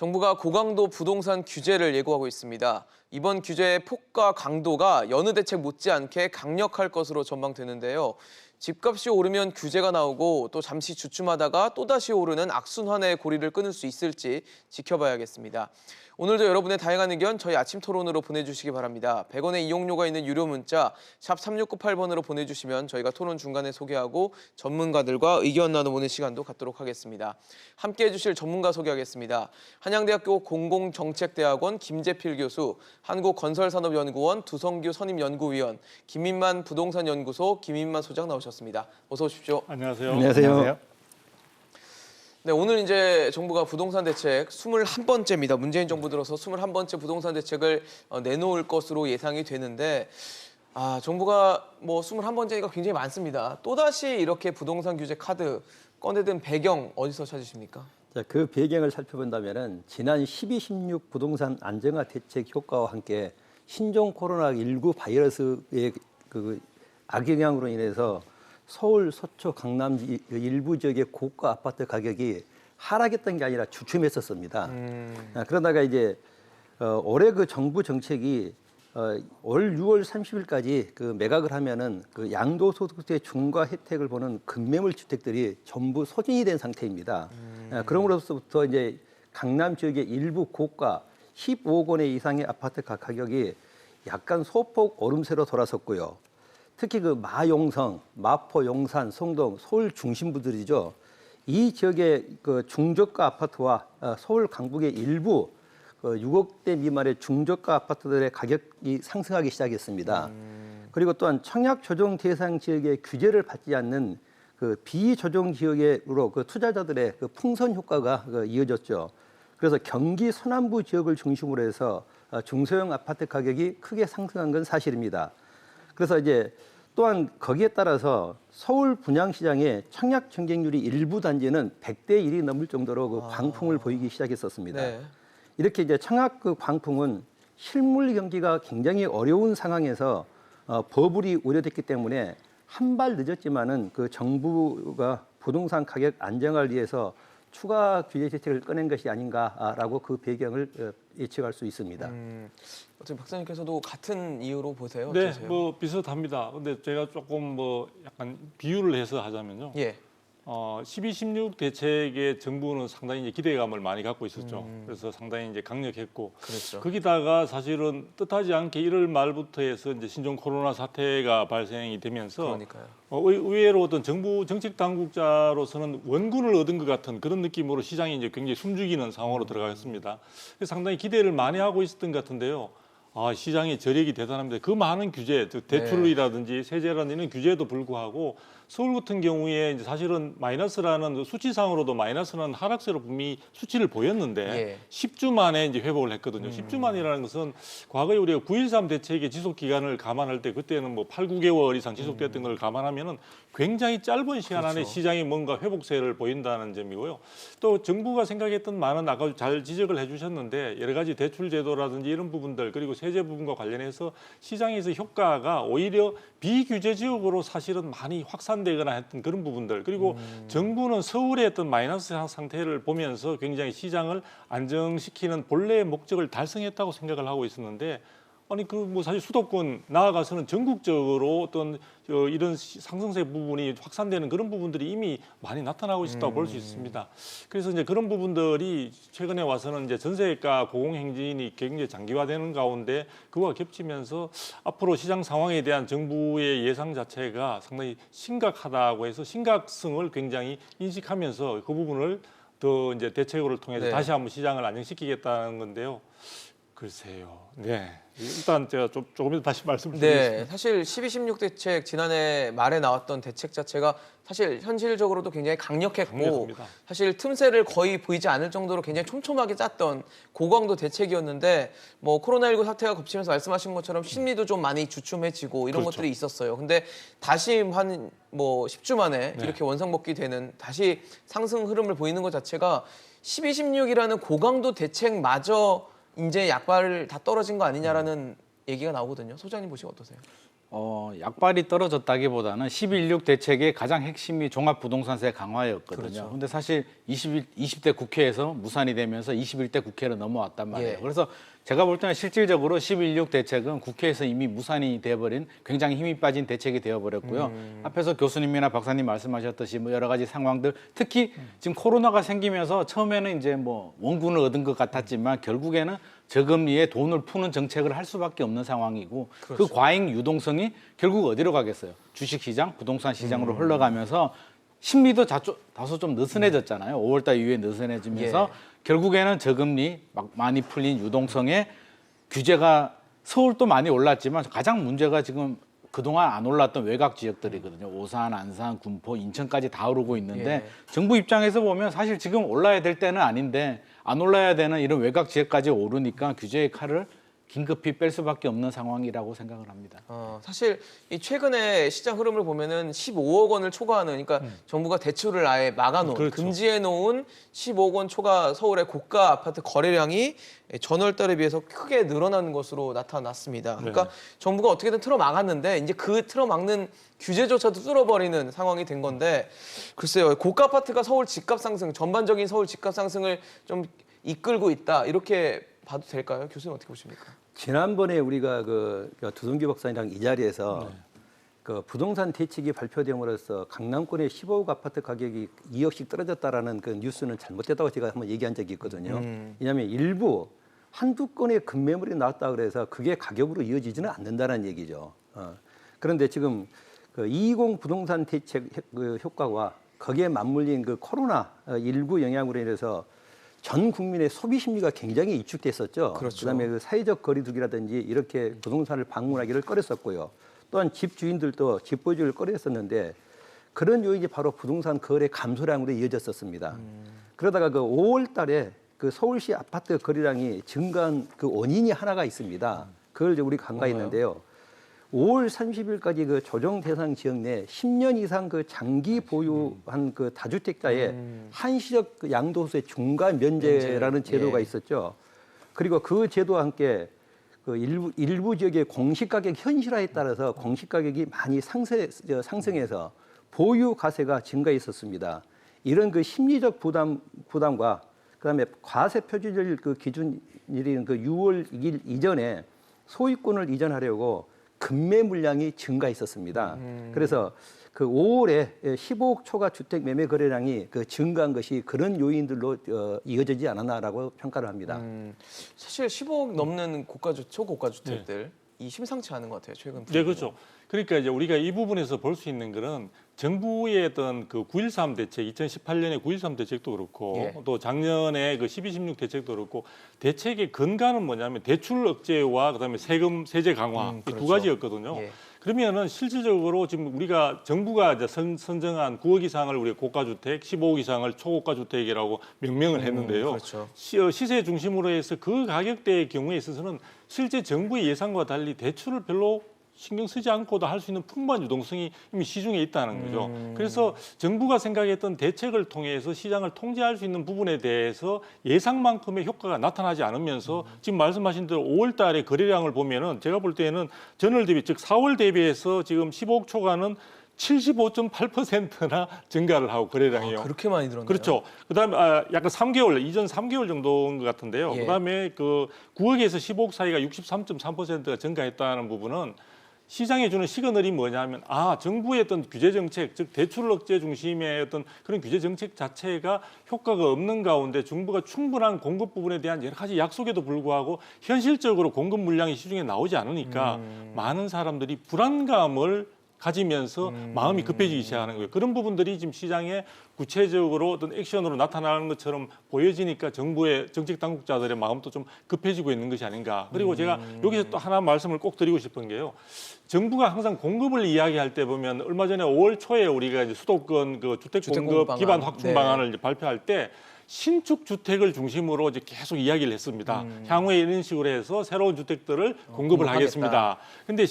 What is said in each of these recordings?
정부가 고강도 부동산 규제를 예고하고 있습니다. 이번 규제의 폭과 강도가 여느 대책 못지않게 강력할 것으로 전망되는데요. 집값이 오르면 규제가 나오고 또 잠시 주춤하다가 또다시 오르는 악순환의 고리를 끊을 수 있을지 지켜봐야겠습니다. 오늘도 여러분의 다양한 의견 저희 아침 토론으로 보내주시기 바랍니다. 100원의 이용료가 있는 유료 문자 샵 3698번으로 보내주시면 저희가 토론 중간에 소개하고 전문가들과 의견 나눠보는 시간도 갖도록 하겠습니다. 함께해 주실 전문가 소개하겠습니다. 한양대학교 공공정책대학원 김재필 교수, 한국건설산업연구원 두성규 선임연구위원, 김인만 부동산연구소 김인만 소장 나오셨습니다. 어서 오십시오. 안녕하세요. 안녕하세요. 네, 오늘 이제 정부가 부동산 대책 21번째입니다. 문재인 정부 들어서 21번째 부동산 대책을 내놓을 것으로 예상이 되는데 정부가 21번째니까 굉장히 많습니다. 또다시 이렇게 부동산 규제 카드 꺼내든 배경 어디서 찾으십니까? 자, 그 배경을 살펴본다면은 지난 12.16 부동산 안정화 대책 효과와 함께 신종 코로나19 바이러스의 그 악영향으로 인해서 서울, 서초, 강남 일부 지역의 고가 아파트 가격이 하락했던 게 아니라 주춤했었습니다. 그러다가 이제 올해 그 정부 정책이 올 6월 30일까지 그 매각을 하면은 그 양도소득세 중과 혜택을 보는 급매물 주택들이 전부 소진이 된 상태입니다. 그럼으로부터 이제 강남 지역의 일부 고가 15억 원 이상의 아파트 가격이 약간 소폭 오름세로 돌아섰고요. 특히 그 마용성, 마포, 용산, 송동, 서울 중심부들이죠. 이 지역의 그 중저가 아파트와 서울 강북의 일부 6억대 미만의 중저가 아파트들의 가격이 상승하기 시작했습니다. 그리고 또한 청약 조정 대상 지역의 규제를 받지 않는 그 비조정 지역으로 그 투자자들의 그 풍선 효과가 이어졌죠. 그래서 경기 서남부 지역을 중심으로 해서 중소형 아파트 가격이 크게 상승한 건 사실입니다. 그래서 이제 또한 거기에 따라서 서울 분양시장의 청약 경쟁률이 일부 단지는 100대 1이 넘을 정도로 그 광풍을 보이기 시작했었습니다. 네. 이렇게 이제 청약 그 광풍은 실물 경기가 굉장히 어려운 상황에서 버블이 우려됐기 때문에 한 발 늦었지만은 그 정부가 부동산 가격 안정화를 위해서 추가 규제 대책을 꺼낸 것이 아닌가라고 그 배경을 예측할 수 있습니다. 어떻게 박사님께서도 같은 이유로 보세요? 네, 어떠세요? 뭐 비슷합니다. 근데 제가 조금 약간 비유를 해서 하자면요. 예. 12.16 대책에 정부는 상당히 이제 기대감을 많이 갖고 있었죠. 그래서 상당히 이제 강력했고, 그렇죠. 거기다가 사실은 뜻하지 않게 1월 말부터 해서 이제 신종 코로나 사태가 발생이 되면서 그러니까요. 의외로 어떤 정부 정책 당국자로서는 원군을 얻은 것 같은 그런 느낌으로 시장이 이제 굉장히 숨죽이는 상황으로 들어갔습니다. 그래서 상당히 기대를 많이 하고 있었던 것 같은데요. 시장의 저력이 대단합니다. 그 많은 규제, 대출이라든지 세제라든지 이런 규제에도 불구하고 서울 같은 경우에 이제 사실은 마이너스라는 수치상으로도 마이너스는 하락세로 분명히 수치를 보였는데 10주 만에 이제 회복을 했거든요. 10주 만이라는 것은 과거에 우리가 9.13 대책의 지속 기간을 감안할 때 그때는 8, 9개월 이상 지속됐던 걸 감안하면은 굉장히 짧은 시간 안에 시장이 뭔가 회복세를 보인다는 점이고요. 또 정부가 생각했던 많은 아까 잘 지적을 해주셨는데 여러 가지 대출 제도라든지 이런 부분들 그리고 세제 부분과 관련해서 시장에서 효과가 오히려 비규제 지역으로 사실은 많이 확산되거나 했던 그런 부분들 그리고 정부는 서울의 어떤 마이너스 상태를 보면서 굉장히 시장을 안정시키는 본래의 목적을 달성했다고 생각을 하고 있었는데 아니 사실 수도권 나아가서는 전국적으로 어떤 이런 상승세 부분이 확산되는 그런 부분들이 이미 많이 나타나고 있었다고 볼 수 있습니다. 그래서 이제 그런 부분들이 최근에 와서는 이제 전세가 고공행진이 굉장히 장기화되는 가운데 그와 겹치면서 앞으로 시장 상황에 대한 정부의 예상 자체가 상당히 심각하다고 해서 심각성을 굉장히 인식하면서 그 부분을 더 이제 대책을 통해서 다시 한번 시장을 안정시키겠다는 건데요. 글쎄요. 네. 일단 제가 조금 더 다시 말씀드리겠습니다. 네, 사실 12.16 대책 지난해 말에 나왔던 대책 자체가 사실 현실적으로도 굉장히 강력했고 강력합니다. 사실 틈새를 거의 보이지 않을 정도로 굉장히 촘촘하게 짰던 고강도 대책이었는데 코로나19 사태가 겹치면서 말씀하신 것처럼 심리도 좀 많이 주춤해지고 이런 것들이 있었어요. 근데 다시 한 10주 만에 이렇게 원상복귀 되는 다시 상승 흐름을 보이는 것 자체가 12.16이라는 고강도 대책마저 이제 약발 다 떨어진 거 아니냐라는 얘기가 나오거든요. 소장님 보시면 어떠세요? 약발이 떨어졌다기보다는 11.6 대책의 가장 핵심이 종합부동산세 강화였거든요. 그렇죠. 근데 사실 20대 국회에서 무산이 되면서 21대 국회로 넘어왔단 말이에요. 예. 그래서 제가 볼 때는 실질적으로 11.6 대책은 국회에서 이미 무산이 돼버린 굉장히 힘이 빠진 대책이 되어버렸고요. 앞에서 교수님이나 박사님 말씀하셨듯이 뭐 여러 가지 상황들, 특히 지금 코로나가 생기면서 처음에는 이제 뭐 원군을 얻은 것 같았지만 결국에는 저금리에 돈을 푸는 정책을 할 수밖에 없는 상황이고 그 과잉 유동성이 결국 어디로 가겠어요? 주식시장, 부동산 시장으로 흘러가면서 심리도 다소 좀 느슨해졌잖아요. 5월달 이후에 느슨해지면서 결국에는 저금리 막 많이 풀린 유동성에 규제가 서울도 많이 올랐지만 가장 문제가 지금 그동안 안 올랐던 외곽 지역들이거든요. 오산, 안산, 군포, 인천까지 다 오르고 있는데 정부 입장에서 보면 사실 지금 올라야 될 때는 아닌데 안 올라야 되는 이런 외곽 지역까지 오르니까 규제의 칼을 긴급히 뺄 수밖에 없는 상황이라고 생각을 합니다. 사실 이 최근에 시장 흐름을 보면은 15억 원을 초과하는, 그러니까 정부가 대출을 아예 막아놓은, 그렇죠. 금지해놓은 15억 원 초과 서울의 고가 아파트 거래량이 전월달에 비해서 크게 늘어나는 것으로 나타났습니다. 그러니까 정부가 어떻게든 틀어막았는데 이제 그 틀어막는 규제조차도 뚫어버리는 상황이 된 건데, 글쎄요, 고가 아파트가 서울 집값 상승, 전반적인 서울 집값 상승을 좀 이끌고 있다, 이렇게 봐도 될까요? 교수님 어떻게 보십니까? 지난번에 우리가 두동규 박사님이랑 이 자리에서 그 부동산 대책이 발표됨으로써 강남권의 15억 아파트 가격이 2억씩 떨어졌다라는 그 뉴스는 잘못됐다고 제가 한번 얘기한 적이 있거든요. 왜냐하면 일부 한두 건의 급매물이 나왔다 그래서 그게 가격으로 이어지지는 않는다는 얘기죠. 그런데 지금 그 220 부동산 대책 효과와 거기에 맞물린 그 코로나19 영향으로 인해서 전 국민의 소비 심리가 굉장히 위축됐었죠. 그렇죠. 그다음에 그 사회적 거리두기라든지 이렇게 부동산을 방문하기를 꺼렸었고요. 또한 집주인들도 집 보유를 꺼렸었는데 그런 요인이 바로 부동산 거래 감소량으로 이어졌었습니다. 그러다가 그 5월 달에 그 서울시 아파트 거래량이 증가한 그 원인이 하나가 있습니다. 그걸 이제 우리가 간과했는데요. 5월 30일까지 그 조정 대상 지역 내 10년 이상 그 장기 보유한 그 다주택자의 한시적 그 양도세 중과 면제라는 제도가 있었죠. 그리고 그 제도와 함께 그 일부 지역의 공시가격 현실화에 따라서 공시가격이 많이 상승해서 보유 가세가 증가했었습니다. 이런 그 심리적 부담과 그다음에 과세 표준일 그 기준일인 그 6월 2일 이전에 소유권을 이전하려고 급매 물량이 증가했었습니다. 그래서 그 5월에 15억 초과 주택 매매 거래량이 그 증가한 것이 그런 요인들로 이어지지 않았나라고 평가를 합니다. 사실 15억 넘는 초고가 주택들 이 심상치 않은 것 같아요, 최근. 네, 그렇죠. 그러니까 이제 우리가 이 부분에서 볼 수 있는 것은 정부의 어떤 그 9.13 대책, 2018년에 9.13 대책도 그렇고 또 작년에 그 12.16 대책도 그렇고 대책의 근간은 뭐냐면 대출 억제와 그다음에 세제 강화 이 두 가지였거든요. 그러면은 실질적으로 지금 우리가 정부가 이제 선정한 9억 이상을 우리 고가주택, 15억 이상을 초고가 주택이라고 명명을 했는데요. 그렇죠. 시세 중심으로 해서 그 가격대의 경우에 있어서는 실제 정부의 예상과 달리 대출을 별로 신경 쓰지 않고도 할 수 있는 풍부한 유동성이 이미 시중에 있다는 거죠. 그래서 정부가 생각했던 대책을 통해서 시장을 통제할 수 있는 부분에 대해서 예상만큼의 효과가 나타나지 않으면서 지금 말씀하신 대로 5월 달에 거래량을 보면은 제가 볼 때에는 전월 대비, 즉 4월 대비해서 지금 15억 초과는 75.8%나 증가를 하고 거래량이요. 그렇게 많이 늘었나요? 그렇죠. 그다음에 약간 3개월, 이전 3개월 정도인 것 같은데요. 그다음에 그 9억에서 15억 사이가 63.3%가 증가했다는 부분은 시장에 주는 시그널이 뭐냐면 정부의 어떤 규제 정책, 즉 대출 억제 중심의 어떤 그런 규제 정책 자체가 효과가 없는 가운데 정부가 충분한 공급 부분에 대한 여러 가지 약속에도 불구하고 현실적으로 공급 물량이 시중에 나오지 않으니까 많은 사람들이 불안감을 가지면서 마음이 급해지기 시작하는 거예요. 그런 부분들이 지금 시장에 구체적으로 어떤 액션으로 나타나는 것처럼 보여지니까 정부의 정책 당국자들의 마음도 좀 급해지고 있는 것이 아닌가. 그리고 제가 여기서 또 하나 말씀을 꼭 드리고 싶은 게요. 정부가 항상 공급을 이야기할 때 보면 얼마 전에 5월 초에 우리가 이제 수도권 그 주택 공급 기반 확충 방안을 이제 발표할 때 신축 주택을 중심으로 이제 계속 이야기를 했습니다. 향후에 이런 식으로 해서 새로운 주택들을 공급을 하겠습니다. 근데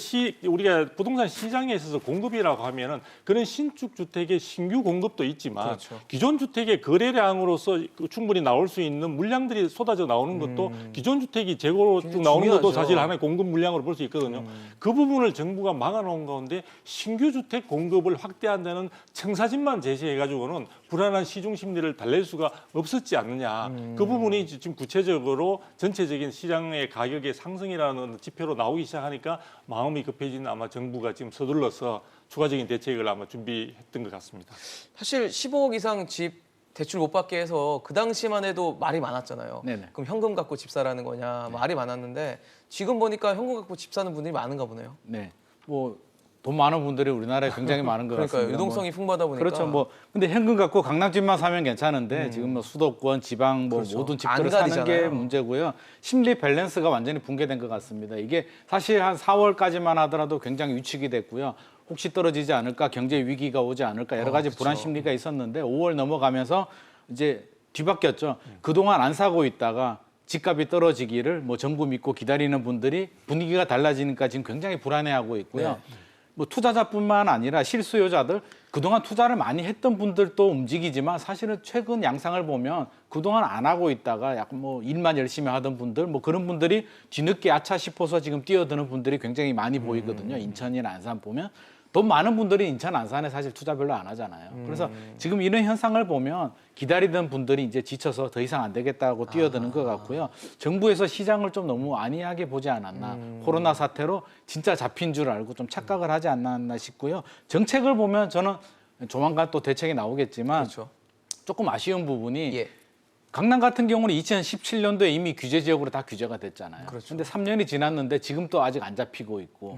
우리가 부동산 시장에 있어서 공급이라고 하면은 그런 신축 주택의 신규 공급도 있지만 그렇죠. 기존 주택의 거래량으로서 충분히 나올 수 있는 물량들이 쏟아져 나오는 것도 기존 주택이 재고로 쭉 나오는 것도 중요하죠. 사실 하나의 공급 물량으로 볼 수 있거든요. 그 부분을 정부가 막아놓은 가운데 신규 주택 공급을 확대한다는 청사진만 제시해가지고는 불안한 시중 심리를 달랠 수가 없었지 않느냐. 그 부분이 지금 구체적으로 전체적인 시장의 가격의 상승이라는 지표로 나오기 시작하니까 마음이 급해진 아마 정부가 지금 서둘러서 추가적인 대책을 아마 준비했던 것 같습니다. 사실 15억 이상 집 대출 못 받게 해서 그 당시만 해도 말이 많았잖아요. 네네. 그럼 현금 갖고 집 사라는 거냐 말이 많았는데 지금 보니까 현금 갖고 집 사는 분들이 많은가 보네요. 네. 뭐 돈 많은 분들이 우리나라에 굉장히 많은 것 그러니까요. 같습니다. 유동성이 풍부하다 보니까. 그렇죠. 뭐 근데 현금 갖고 강남집만 사면 괜찮은데 지금 뭐 수도권, 지방 뭐 그렇죠. 모든 안 집들을 사는 게 가리잖아요. 문제고요. 심리 밸런스가 완전히 붕괴된 것 같습니다. 이게 사실 한 4월까지만 하더라도 굉장히 위축이 됐고요. 혹시 떨어지지 않을까, 경제 위기가 오지 않을까 여러 가지 불안 심리가 있었는데 5월 넘어가면서 이제 뒤바뀌었죠. 그동안 안 사고 있다가 집값이 떨어지기를 뭐 정부 믿고 기다리는 분들이 분위기가 달라지니까 지금 굉장히 불안해하고 있고요. 뭐 투자자뿐만 아니라 실수요자들 그동안 투자를 많이 했던 분들도 움직이지만 사실은 최근 양상을 보면 그동안 안 하고 있다가 약간 뭐 일만 열심히 하던 분들 뭐 그런 분들이 뒤늦게 아차 싶어서 지금 뛰어드는 분들이 굉장히 많이 보이거든요. 인천이나 안산 보면 돈 많은 분들이 인천 안산에 사실 투자 별로 안 하잖아요. 그래서 지금 이런 현상을 보면 기다리던 분들이 이제 지쳐서 더 이상 안 되겠다고 뛰어드는 것 같고요. 정부에서 시장을 좀 너무 안이하게 보지 않았나. 코로나 사태로 진짜 잡힌 줄 알고 좀 착각을 하지 않았나 싶고요. 정책을 보면 저는 조만간 또 대책이 나오겠지만 그렇죠. 조금 아쉬운 부분이 예. 강남 같은 경우는 2017년도에 이미 규제 지역으로 다 규제가 됐잖아요. 그렇죠. 근데 3년이 지났는데 지금 또 아직 안 잡히고 있고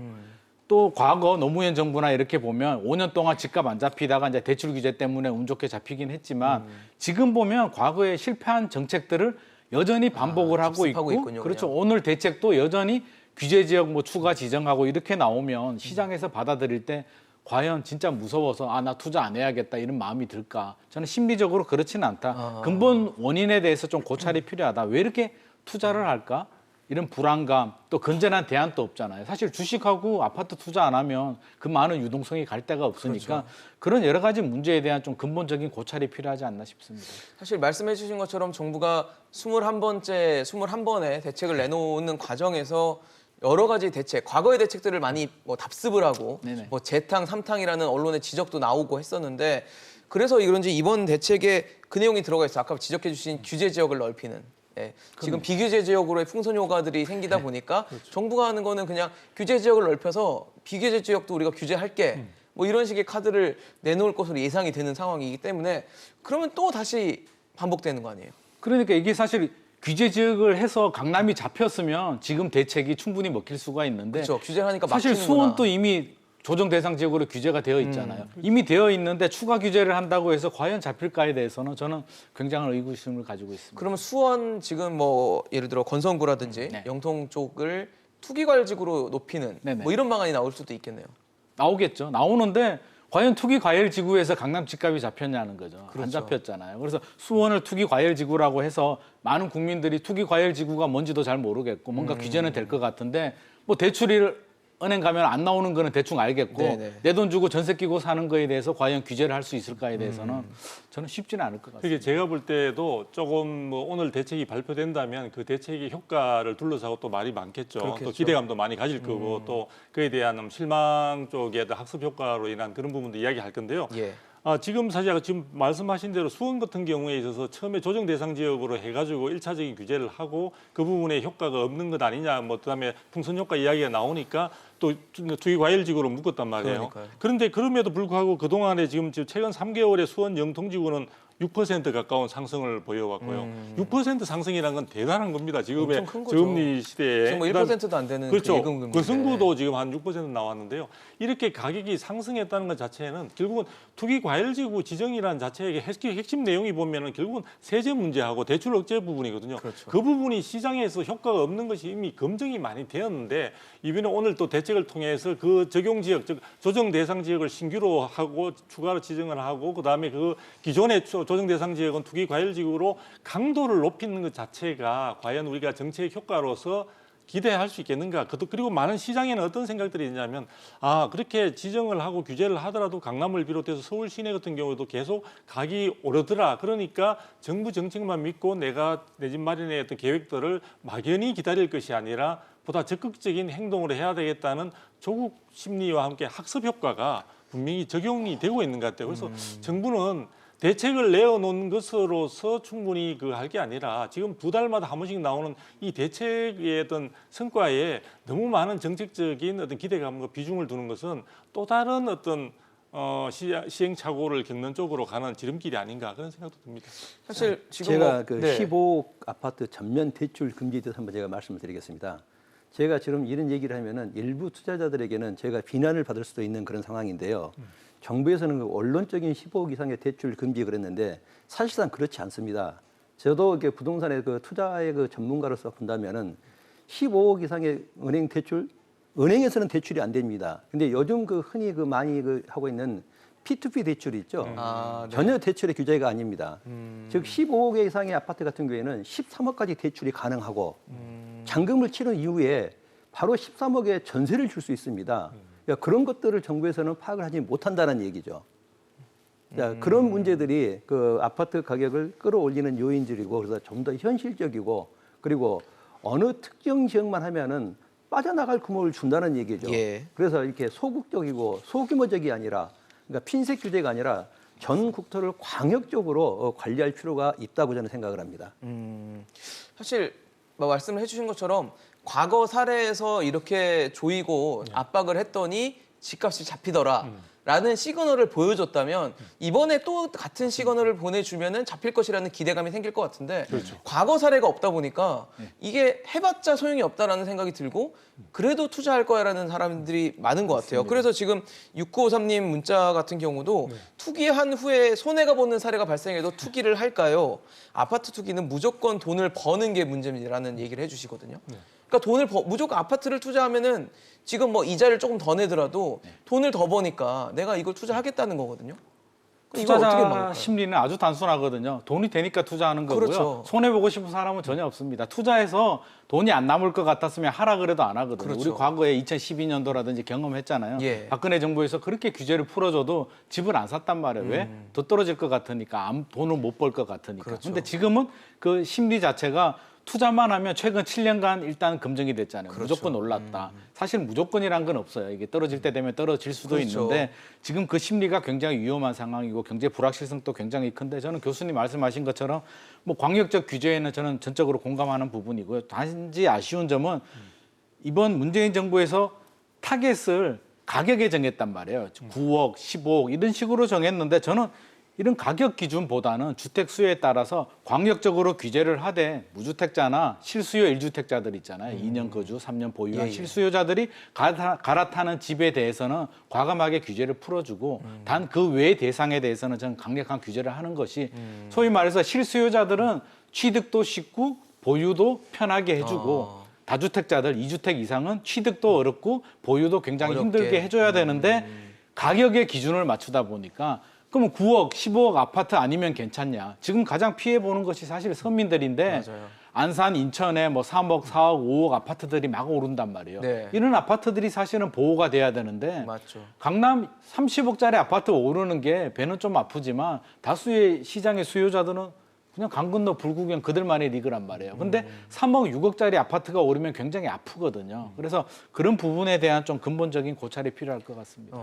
또 과거 노무현 정부나 이렇게 보면 5년 동안 집값 안 잡히다가 이제 대출 규제 때문에 운 좋게 잡히긴 했지만 지금 보면 과거에 실패한 정책들을 여전히 반복을 하고 집습하고 있고 있군요, 그렇죠. 그냥. 오늘 대책도 여전히 규제 지역 뭐 추가 지정하고 이렇게 나오면 시장에서 받아들일 때 과연 진짜 무서워서 아 나 투자 안 해야겠다 이런 마음이 들까? 저는 심리적으로 그렇지는 않다. 근본 원인에 대해서 좀 고찰이 필요하다. 왜 이렇게 투자를 할까? 이런 불안감, 또 건전한 대안도 없잖아요. 사실 주식하고 아파트 투자 안 하면 그 많은 유동성이 갈 데가 없으니까 그런 여러 가지 문제에 대한 좀 근본적인 고찰이 필요하지 않나 싶습니다. 사실 말씀해 주신 것처럼 정부가 21번의 대책을 내놓는 과정에서 여러 가지 대책, 과거의 대책들을 많이 뭐 답습을 하고 네네. 뭐 재탕, 삼탕이라는 언론의 지적도 나오고 했었는데 그래서 그런지 이번 대책에 그 내용이 들어가 있어요. 아까 지적해 주신 규제 지역을 넓히는. 예, 지금 비규제 지역으로의 풍선 효과들이 생기다 보니까 정부가 하는 거는 그냥 규제 지역을 넓혀서 비규제 지역도 우리가 규제할게. 뭐 이런 식의 카드를 내놓을 것으로 예상이 되는 상황이기 때문에 그러면 또 다시 반복되는 거 아니에요? 그러니까 이게 사실 규제 지역을 해서 강남이 잡혔으면 지금 대책이 충분히 먹힐 수가 있는데 그렇죠. 규제를 하니까 사실 막히는구나. 수원도 이미 조정 대상 지역으로 규제가 되어 있잖아요. 이미 되어 있는데 추가 규제를 한다고 해서 과연 잡힐까에 대해서는 저는 굉장한 의구심을 가지고 있습니다. 그러면 수원 지금 뭐 예를 들어 건성구라든지 네. 영통 쪽을 투기과열지구로 높이는 네네. 뭐 이런 방안이 나올 수도 있겠네요. 나오겠죠. 나오는데 과연 투기 과열 지구에서 강남 집값이 잡혔냐는 거죠. 안 그렇죠. 잡혔잖아요. 그래서 수원을 투기 과열 지구라고 해서 많은 국민들이 투기 과열 지구가 뭔지도 잘 모르겠고 뭔가 규제는 될 것 같은데 뭐 대출을 은행 가면 안 나오는 거는 대충 알겠고 네네. 내 돈 주고 전세 끼고 사는 거에 대해서 과연 규제를 할 수 있을까에 대해서는 저는 쉽지는 않을 것 같습니다. 그게 제가 볼 때도 조금 뭐 오늘 대책이 발표된다면 그 대책의 효과를 둘러싸고 또 말이 많겠죠. 그렇겠죠. 또 기대감도 많이 가질 거고 또 그에 대한 실망 쪽의 학습 효과로 인한 그런 부분도 이야기할 건데요. 예. 지금 사실 지금 말씀하신 대로 수원 같은 경우에 있어서 처음에 조정 대상 지역으로 해가지고 1차적인 규제를 하고 그 부분에 효과가 없는 것 아니냐, 뭐 그다음에 풍선 효과 이야기가 나오니까 또 투기 과열지구로 묶었단 말이에요. 그러니까요. 그런데 그럼에도 불구하고 그 동안에 지금 최근 3개월에 수원 영통지구는 6% 가까운 상승을 보여왔고요. 6% 상승이라는 건 대단한 겁니다. 지금의 엄청 큰 거죠. 저금리 시대에. 지금 뭐 1%도 안 되는 그렇죠. 그 예금 금리인데. 건성구도 지금 한 6% 나왔는데요. 이렇게 가격이 상승했다는 것 자체는 결국은 투기 과열지구 지정이라는 자체의 핵심 내용이 보면은 결국은 세제 문제하고 대출 억제 부분이거든요. 그렇죠. 그 부분이 시장에서 효과가 없는 것이 이미 검증이 많이 되었는데 이번에 오늘 또 대책을 통해서 그 적용 지역, 즉 조정 대상 지역을 신규로 하고 추가로 지정을 하고 그다음에 그 기존에 조정 대상 지역은 투기 과열 지구로 강도를 높이는 것 자체가 과연 우리가 정책 효과로서 기대할 수 있겠는가? 그리고 많은 시장에는 어떤 생각들이 있냐면 그렇게 지정을 하고 규제를 하더라도 강남을 비롯해서 서울 시내 같은 경우도 계속 가격이 오르더라. 그러니까 정부 정책만 믿고 내가 내 집 마련의 어떤 계획들을 막연히 기다릴 것이 아니라 보다 적극적인 행동을 해야 되겠다는 조국 심리와 함께 학습 효과가 분명히 적용이 되고 있는 것 같아요. 그래서 정부는 대책을 내어놓은 것으로서 충분히 할 게 아니라 지금 2달마다 한 번씩 나오는 이 대책의 어떤 성과에 너무 많은 정책적인 어떤 기대감과 비중을 두는 것은 또 다른 어떤 시행착오를 겪는 쪽으로 가는 지름길이 아닌가 그런 생각도 듭니다. 사실 지금 제가 네. 15억 아파트 전면 대출 금지에 대해서 한번 제가 말씀을 드리겠습니다. 제가 지금 이런 얘기를 하면은 일부 투자자들에게는 제가 비난을 받을 수도 있는 그런 상황인데요. 정부에서는 원론적인 15억 이상의 대출 금지 그랬는데 사실상 그렇지 않습니다. 저도 이렇게 부동산의 투자의 전문가로서 본다면은 15억 이상의 은행 대출, 은행에서는 대출이 안 됩니다. 근데 요즘 흔히 많이 하고 있는 P2P 대출이 있죠. 네. 전혀 대출의 규제가 아닙니다. 즉 15억 이상의 아파트 같은 경우에는 13억까지 대출이 가능하고 잔금을 치른 이후에 바로 13억의 전세를 줄 수 있습니다. 그런 것들을 정부에서는 파악을 하지 못한다는 얘기죠. 그런 문제들이 아파트 가격을 끌어올리는 요인들이고 그래서 좀 더 현실적이고 그리고 어느 특정 지역만 하면은 빠져나갈 구멍을 준다는 얘기죠. 예. 그래서 이렇게 소극적이고 소규모적이 아니라 그러니까 핀셋 규제가 아니라 전 국토를 광역적으로 관리할 필요가 있다고 저는 생각을 합니다. 사실 말씀을 해주신 것처럼 과거 사례에서 이렇게 조이고 압박을 했더니 집값이 잡히더라. 라는 시그널을 보여줬다면 이번에 또 같은 시그널을 보내주면은 잡힐 것이라는 기대감이 생길 것 같은데 그렇죠. 과거 사례가 없다 보니까 이게 해봤자 소용이 없다라는 생각이 들고 그래도 투자할 거야라는 사람들이 많은 것 같아요. 그래서 지금 6953님 문자 같은 경우도 투기한 후에 손해가 보는 사례가 발생해도 투기를 할까요? 아파트 투기는 무조건 돈을 버는 게 문제라는 얘기를 해주시거든요. 그러니까 무조건 아파트를 투자하면은 지금 이자를 조금 더 내더라도 돈을 더 버니까 내가 이걸 투자하겠다는 거거든요. 이거 어떻게 투자자 막을까요? 심리는 아주 단순하거든요. 돈이 되니까 투자하는 거고요. 그렇죠. 손해 보고 싶은 사람은 전혀 없습니다. 투자해서 돈이 안 남을 것 같았으면 하라 그래도 안 하거든요. 그렇죠. 우리 과거에 2012년도라든지 경험했잖아요. 예. 박근혜 정부에서 그렇게 규제를 풀어줘도 집을 안 샀단 말이에요. 왜? 더 떨어질 것 같으니까 돈을 못 벌 것 같으니까. 그렇죠. 근데 지금은 그 심리 자체가 투자만 하면 최근 7년간 일단 금정이 됐잖아요. 그렇죠. 무조건 올랐다. 사실 무조건이란 건 없어요. 이게 떨어질 때 되면 떨어질 수도 그렇죠. 있는데 지금 그 심리가 굉장히 위험한 상황이고 경제 불확실성도 굉장히 큰데 저는 교수님 말씀하신 것처럼 광역적 규제에는 저는 전적으로 공감하는 부분이고요. 단지 아쉬운 점은 이번 문재인 정부에서 타겟을 가격에 정했단 말이에요. 9억, 15억 이런 식으로 정했는데 저는 이런 가격 기준보다는 주택 수요에 따라서 광역적으로 규제를 하되 무주택자나 실수요 1주택자들 있잖아요. 2년 거주, 3년 보유한 예. 실수요자들이 갈아타는 집에 대해서는 과감하게 규제를 풀어주고 단 그 외의 대상에 대해서는 저는 강력한 규제를 하는 것이 소위 말해서 실수요자들은 취득도 쉽고 보유도 편하게 해주고 다주택자들 2주택 이상은 취득도 어렵고 보유도 굉장히 어렵게. 힘들게 해줘야 되는데 가격의 기준을 맞추다 보니까 그러면 9억, 15억 아파트 아니면 괜찮냐? 지금 가장 피해 보는 것이 사실 서민들인데 맞아요. 안산, 인천에 3억, 4억, 5억 아파트들이 막 오른단 말이에요. 네. 이런 아파트들이 사실은 보호가 돼야 되는데 맞죠. 강남 30억짜리 아파트 오르는 게 배는 좀 아프지만 다수의 시장의 수요자들은 그냥 강 건너 불구경 그들만의 리그란 말이에요. 근데 3억, 6억짜리 아파트가 오르면 굉장히 아프거든요. 그래서 그런 부분에 대한 좀 근본적인 고찰이 필요할 것 같습니다.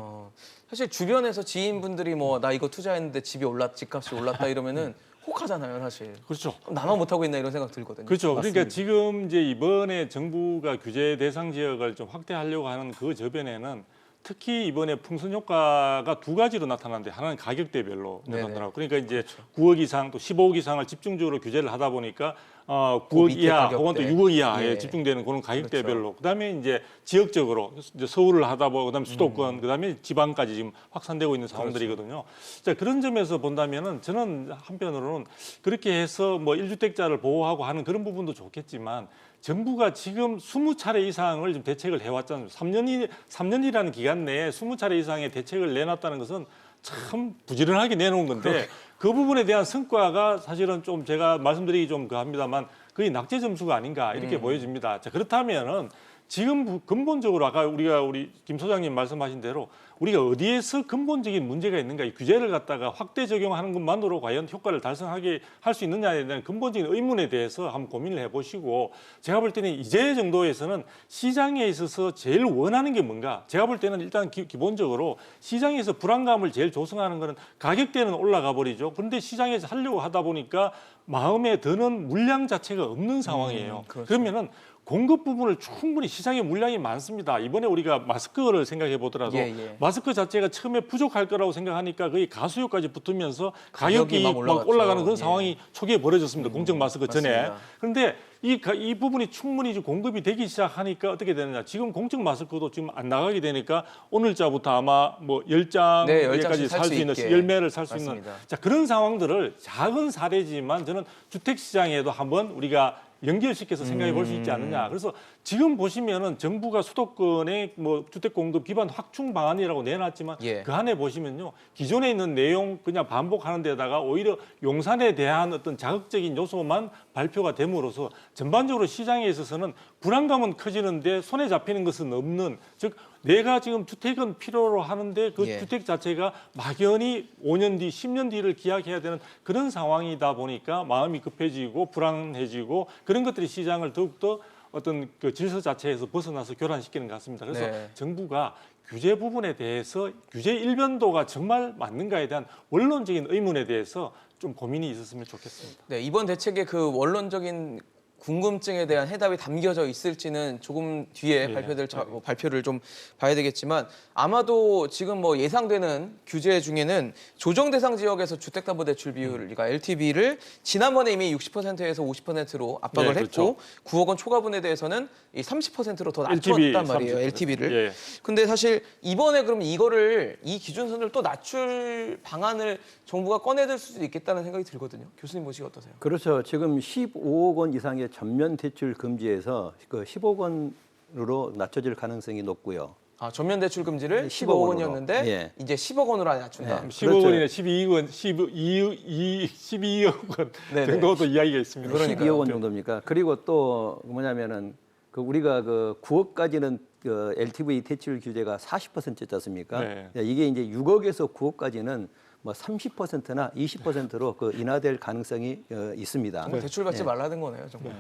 사실 주변에서 지인분들이 나 이거 투자했는데 집값이 올랐다 이러면은 혹하잖아요, 사실. 그렇죠. 나만 못하고 있나 이런 생각 들거든요. 그렇죠. 그러니까 맞습니다. 지금 이제 이번에 정부가 규제 대상 지역을 좀 확대하려고 하는 그 저변에는 특히 이번에 풍선 효과가 두 가지로 나타나는데 하나는 가격대별로 네네. 나타나더라고요. 그러니까 이제 9억 이상 또 15억 이상을 집중적으로 규제를 하다 보니까 9억 밑에 이하 가격대. 혹은 또 6억 이하에 예. 집중되는 그런 가격대별로 그다음에 이제 지역적으로 이제 서울을 하다 보고 그다음에 수도권 그다음에 지방까지 지금 확산되고 있는 상황들이거든요. 자, 그런 점에서 본다면은 저는 한편으로는 그렇게 해서 1주택자를 보호하고 하는 그런 부분도 좋겠지만 정부가 지금 20차례 이상을 좀 대책을 해왔잖아요. 3년이라는 기간 내에 20차례 이상의 대책을 내놨다는 것은 참 부지런하게 내놓은 건데 그 부분에 대한 성과가 사실은 좀 제가 말씀드리기 좀 그합니다만 거의 낙제 점수가 아닌가 이렇게 보여집니다. 자, 그렇다면은 지금 근본적으로 아까 우리 김 소장님 말씀하신 대로 우리가 어디에서 근본적인 문제가 있는가, 이 규제를 갖다가 확대 적용하는 것만으로 과연 효과를 달성하게 할 수 있느냐에 대한 근본적인 의문에 대해서 한번 고민을 해보시고, 제가 볼 때는 이제 정도에서는 시장에 있어서 제일 원하는 게 뭔가, 제가 볼 때는 일단 기본적으로 시장에서 불안감을 제일 조성하는 거는 가격대는 올라가 버리죠. 그런데 시장에서 하려고 하다 보니까 마음에 드는 물량 자체가 없는 상황이에요. 그렇죠. 그러면은 공급 부분을 충분히 시장에 물량이 많습니다. 이번에 우리가 마스크를 생각해 보더라도 마스크 자체가 처음에 부족할 거라고 생각하니까 거의 가수요까지 붙으면서 가격이 막 올라가는 그런 상황이 초기에 벌어졌습니다. 공적 마스크 전에. 맞습니다. 그런데 이 부분이 충분히 이제 공급이 되기 시작하니까 어떻게 되느냐. 지금 공적 마스크도 지금 안 나가게 되니까 오늘자부터 아마 뭐 10장까지 살 수 있는 10매를 살 수 있는 자, 그런 상황들을 작은 사례지만 저는 주택 시장에도 한번 우리가 연결시켜서 생각해 볼 수 있지 않느냐. 그래서 지금 보시면은 정부가 수도권의 뭐 주택 공급 기반 확충 방안이라고 내놨지만 그 안에 보시면요, 기존에 있는 내용 그냥 반복하는 데다가 오히려 용산에 대한 어떤 자극적인 요소만 발표가 됨으로써 전반적으로 시장에 있어서는 불안감은 커지는데 손에 잡히는 것은 없는, 즉 내가 지금 주택은 필요로 하는데 그 주택 자체가 막연히 5년 뒤, 10년 뒤를 기약해야 되는 그런 상황이다 보니까 마음이 급해지고 불안해지고 그런 것들이 시장을 더욱더 어떤 그 질서 자체에서 벗어나서 교란시키는 것 같습니다. 그래서 정부가 규제 부분에 대해서 규제 일변도가 정말 맞는가에 대한 원론적인 의문에 대해서 좀 고민이 있었으면 좋겠습니다. 네, 이번 대책의 그 원론적인 궁금증에 대한 해답이 담겨져 있을지는 조금 뒤에 발표를 좀 봐야 되겠지만, 아마도 지금 뭐 예상되는 규제 중에는 조정 대상 지역에서 주택담보대출 비율, 그러니까 LTV를 지난번에 이미 60%에서 50%로 압박을 했고 9억 원 초과분에 대해서는 이 30%로 더 낮췄단 말이에요, LTV를. 근데 사실 이번에 그럼 이 기준선을 또 낮출 방안을 정부가 꺼내들 수도 있겠다는 생각이 들거든요. 교수님 보시기 어떠세요? 그렇죠. 지금 15억 원 이상의 전면 대출 금지에서 그 10억 원으로 낮춰질 가능성이 높고요. 아, 전면 대출 금지를 15억 원이었는데 이제 10억 원으로 낮춘다. 15억 원이나 12억 원, 12억 원 정도도 이야기가 있습니다. 12억 원 정도입니까? 그리고 또 뭐냐면은 그 우리가 그 9억까지는 그 LTV 대출 규제가 40%였지 않습니까? 이게 이제 6억에서 9억까지는 뭐 30%나 20%로 그 인하될 가능성이 있습니다. 대출 받지 말라는 거네요, 정말.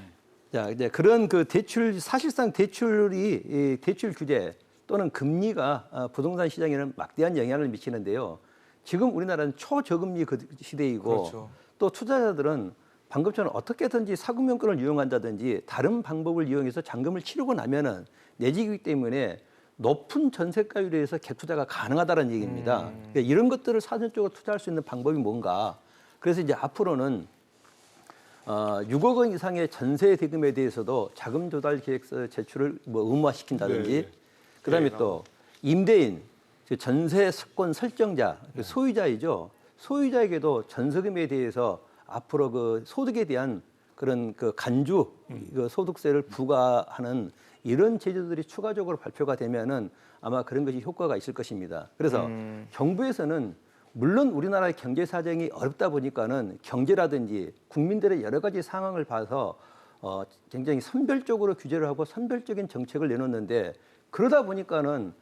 자, 이제 그런 그 사실상 대출 규제 또는 금리가 부동산 시장에는 막대한 영향을 미치는데요. 지금 우리나라는 초저금리 시대이고 또 투자자들은 방금처럼 어떻게든지 사금융권을 이용한다든지 다른 방법을 이용해서 잔금을 치르고 나면은 내지기 때문에 높은 전세가율에 의해서 갭투자가 가능하다는 얘기입니다. 그러니까 이런 것들을 사전적으로 투자할 수 있는 방법이 뭔가. 그래서 이제 앞으로는 6억 원 이상의 전세 대금에 대해서도 자금 조달 계획서 제출을 뭐 의무화시킨다든지, 그다음에 또 임대인, 전세 사건 설정자, 소유자이죠. 소유자에게도 전세금에 대해서 앞으로 그 소득에 대한 그런 그 간주 그 소득세를 부과하는 이런 제도들이 추가적으로 발표가 되면은 아마 그런 것이 효과가 있을 것입니다. 그래서 정부에서는 물론 우리나라의 경제 사정이 어렵다 보니까는 경제라든지 국민들의 여러 가지 상황을 봐서 굉장히 선별적으로 규제를 하고 선별적인 정책을 내놓는데, 그러다 보니까는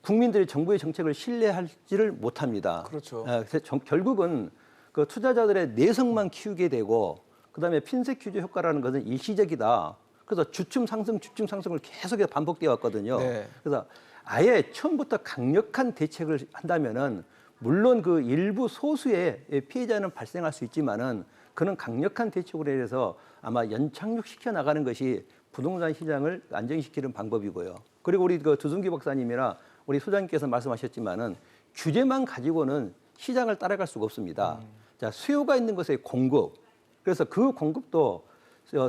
국민들이 정부의 정책을 신뢰하지를 못합니다. 그렇죠. 그래서 결국은 그 투자자들의 내성만 키우게 되고, 그다음에 핀셋 규제 효과라는 것은 일시적이다. 그래서 주춤 상승을 계속해서 반복되어 왔거든요. 그래서 아예 처음부터 강력한 대책을 한다면은 물론 그 일부 소수의 피해자는 발생할 수 있지만은 그런 강력한 대책으로 해서 아마 연착륙시켜 나가는 것이 부동산 시장을 안정시키는 방법이고요. 그리고 우리 그 두승기 박사님이나 우리 소장님께서 말씀하셨지만은 규제만 가지고는 시장을 따라갈 수가 없습니다. 자, 수요가 있는 것의 공급. 그래서 그 공급도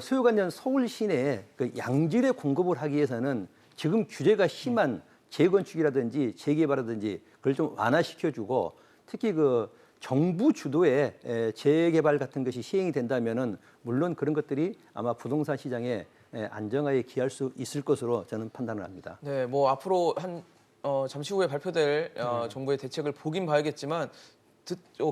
수요가 있는 서울 시내에 그 양질의 공급을 하기 위해서는 지금 규제가 심한 재건축이라든지 재개발이라든지 그걸 좀 완화시켜주고, 특히 그 정부 주도의 재개발 같은 것이 시행이 된다면은 물론 그런 것들이 아마 부동산 시장의 안정화에 기여할 수 있을 것으로 저는 판단을 합니다. 네, 뭐 앞으로 한 잠시 후에 발표될 정부의 대책을 보긴 봐야겠지만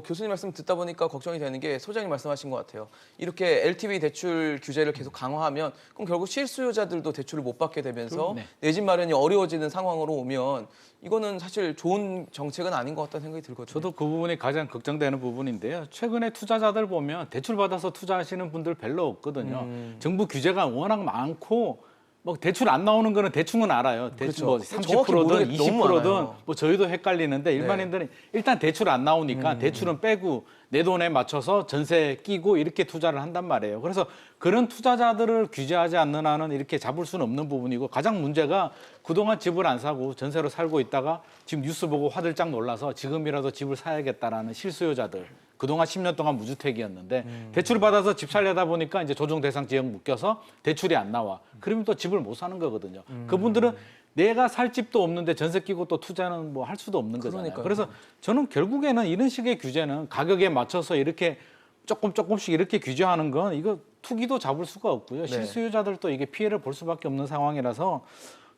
교수님 말씀 듣다 보니까 걱정이 되는 게 소장님 말씀하신 것 같아요. 이렇게 LTV 대출 규제를 계속 강화하면 그럼 결국 실수요자들도 대출을 못 받게 되면서 내 집 마련이 어려워지는 상황으로 오면 이거는 사실 좋은 정책은 아닌 것 같다는 생각이 들거든요. 저도 그 부분이 가장 걱정되는 부분인데요. 최근에 투자자들 보면 대출 받아서 투자하시는 분들 별로 없거든요. 정부 규제가 워낙 많고 뭐 대출 안 나오는 거는 대충은 알아요. 대출 그렇죠. 뭐 정확히 30%든 모르겠- 너무 20%든 많아요. 뭐 저희도 헷갈리는데 일반인들은 일단 대출 안 나오니까 대출은 빼고 내 돈에 맞춰서 전세 끼고 이렇게 투자를 한단 말이에요. 그래서 그런 투자자들을 규제하지 않는 한은 이렇게 잡을 수는 없는 부분이고 가장 문제가 그동안 집을 안 사고 전세로 살고 있다가 지금 뉴스 보고 화들짝 놀라서 지금이라도 집을 사야겠다라는 실수요자들. 그동안 10년 동안 무주택이었는데 대출 받아서 집 살려다 보니까 이제 조정 대상 지역 묶여서 대출이 안 나와. 그러면 또 집을 못 사는 거거든요. 그분들은 내가 살 집도 없는데 전세 끼고 또 투자는 뭐 할 수도 없는 거잖아요. 그러니까요. 그래서 저는 결국에는 이런 식의 규제는 가격에 맞춰서 이렇게 조금씩 이렇게 규제하는 건 이거 투기도 잡을 수가 없고요. 실수요자들도 이게 피해를 볼 수밖에 없는 상황이라서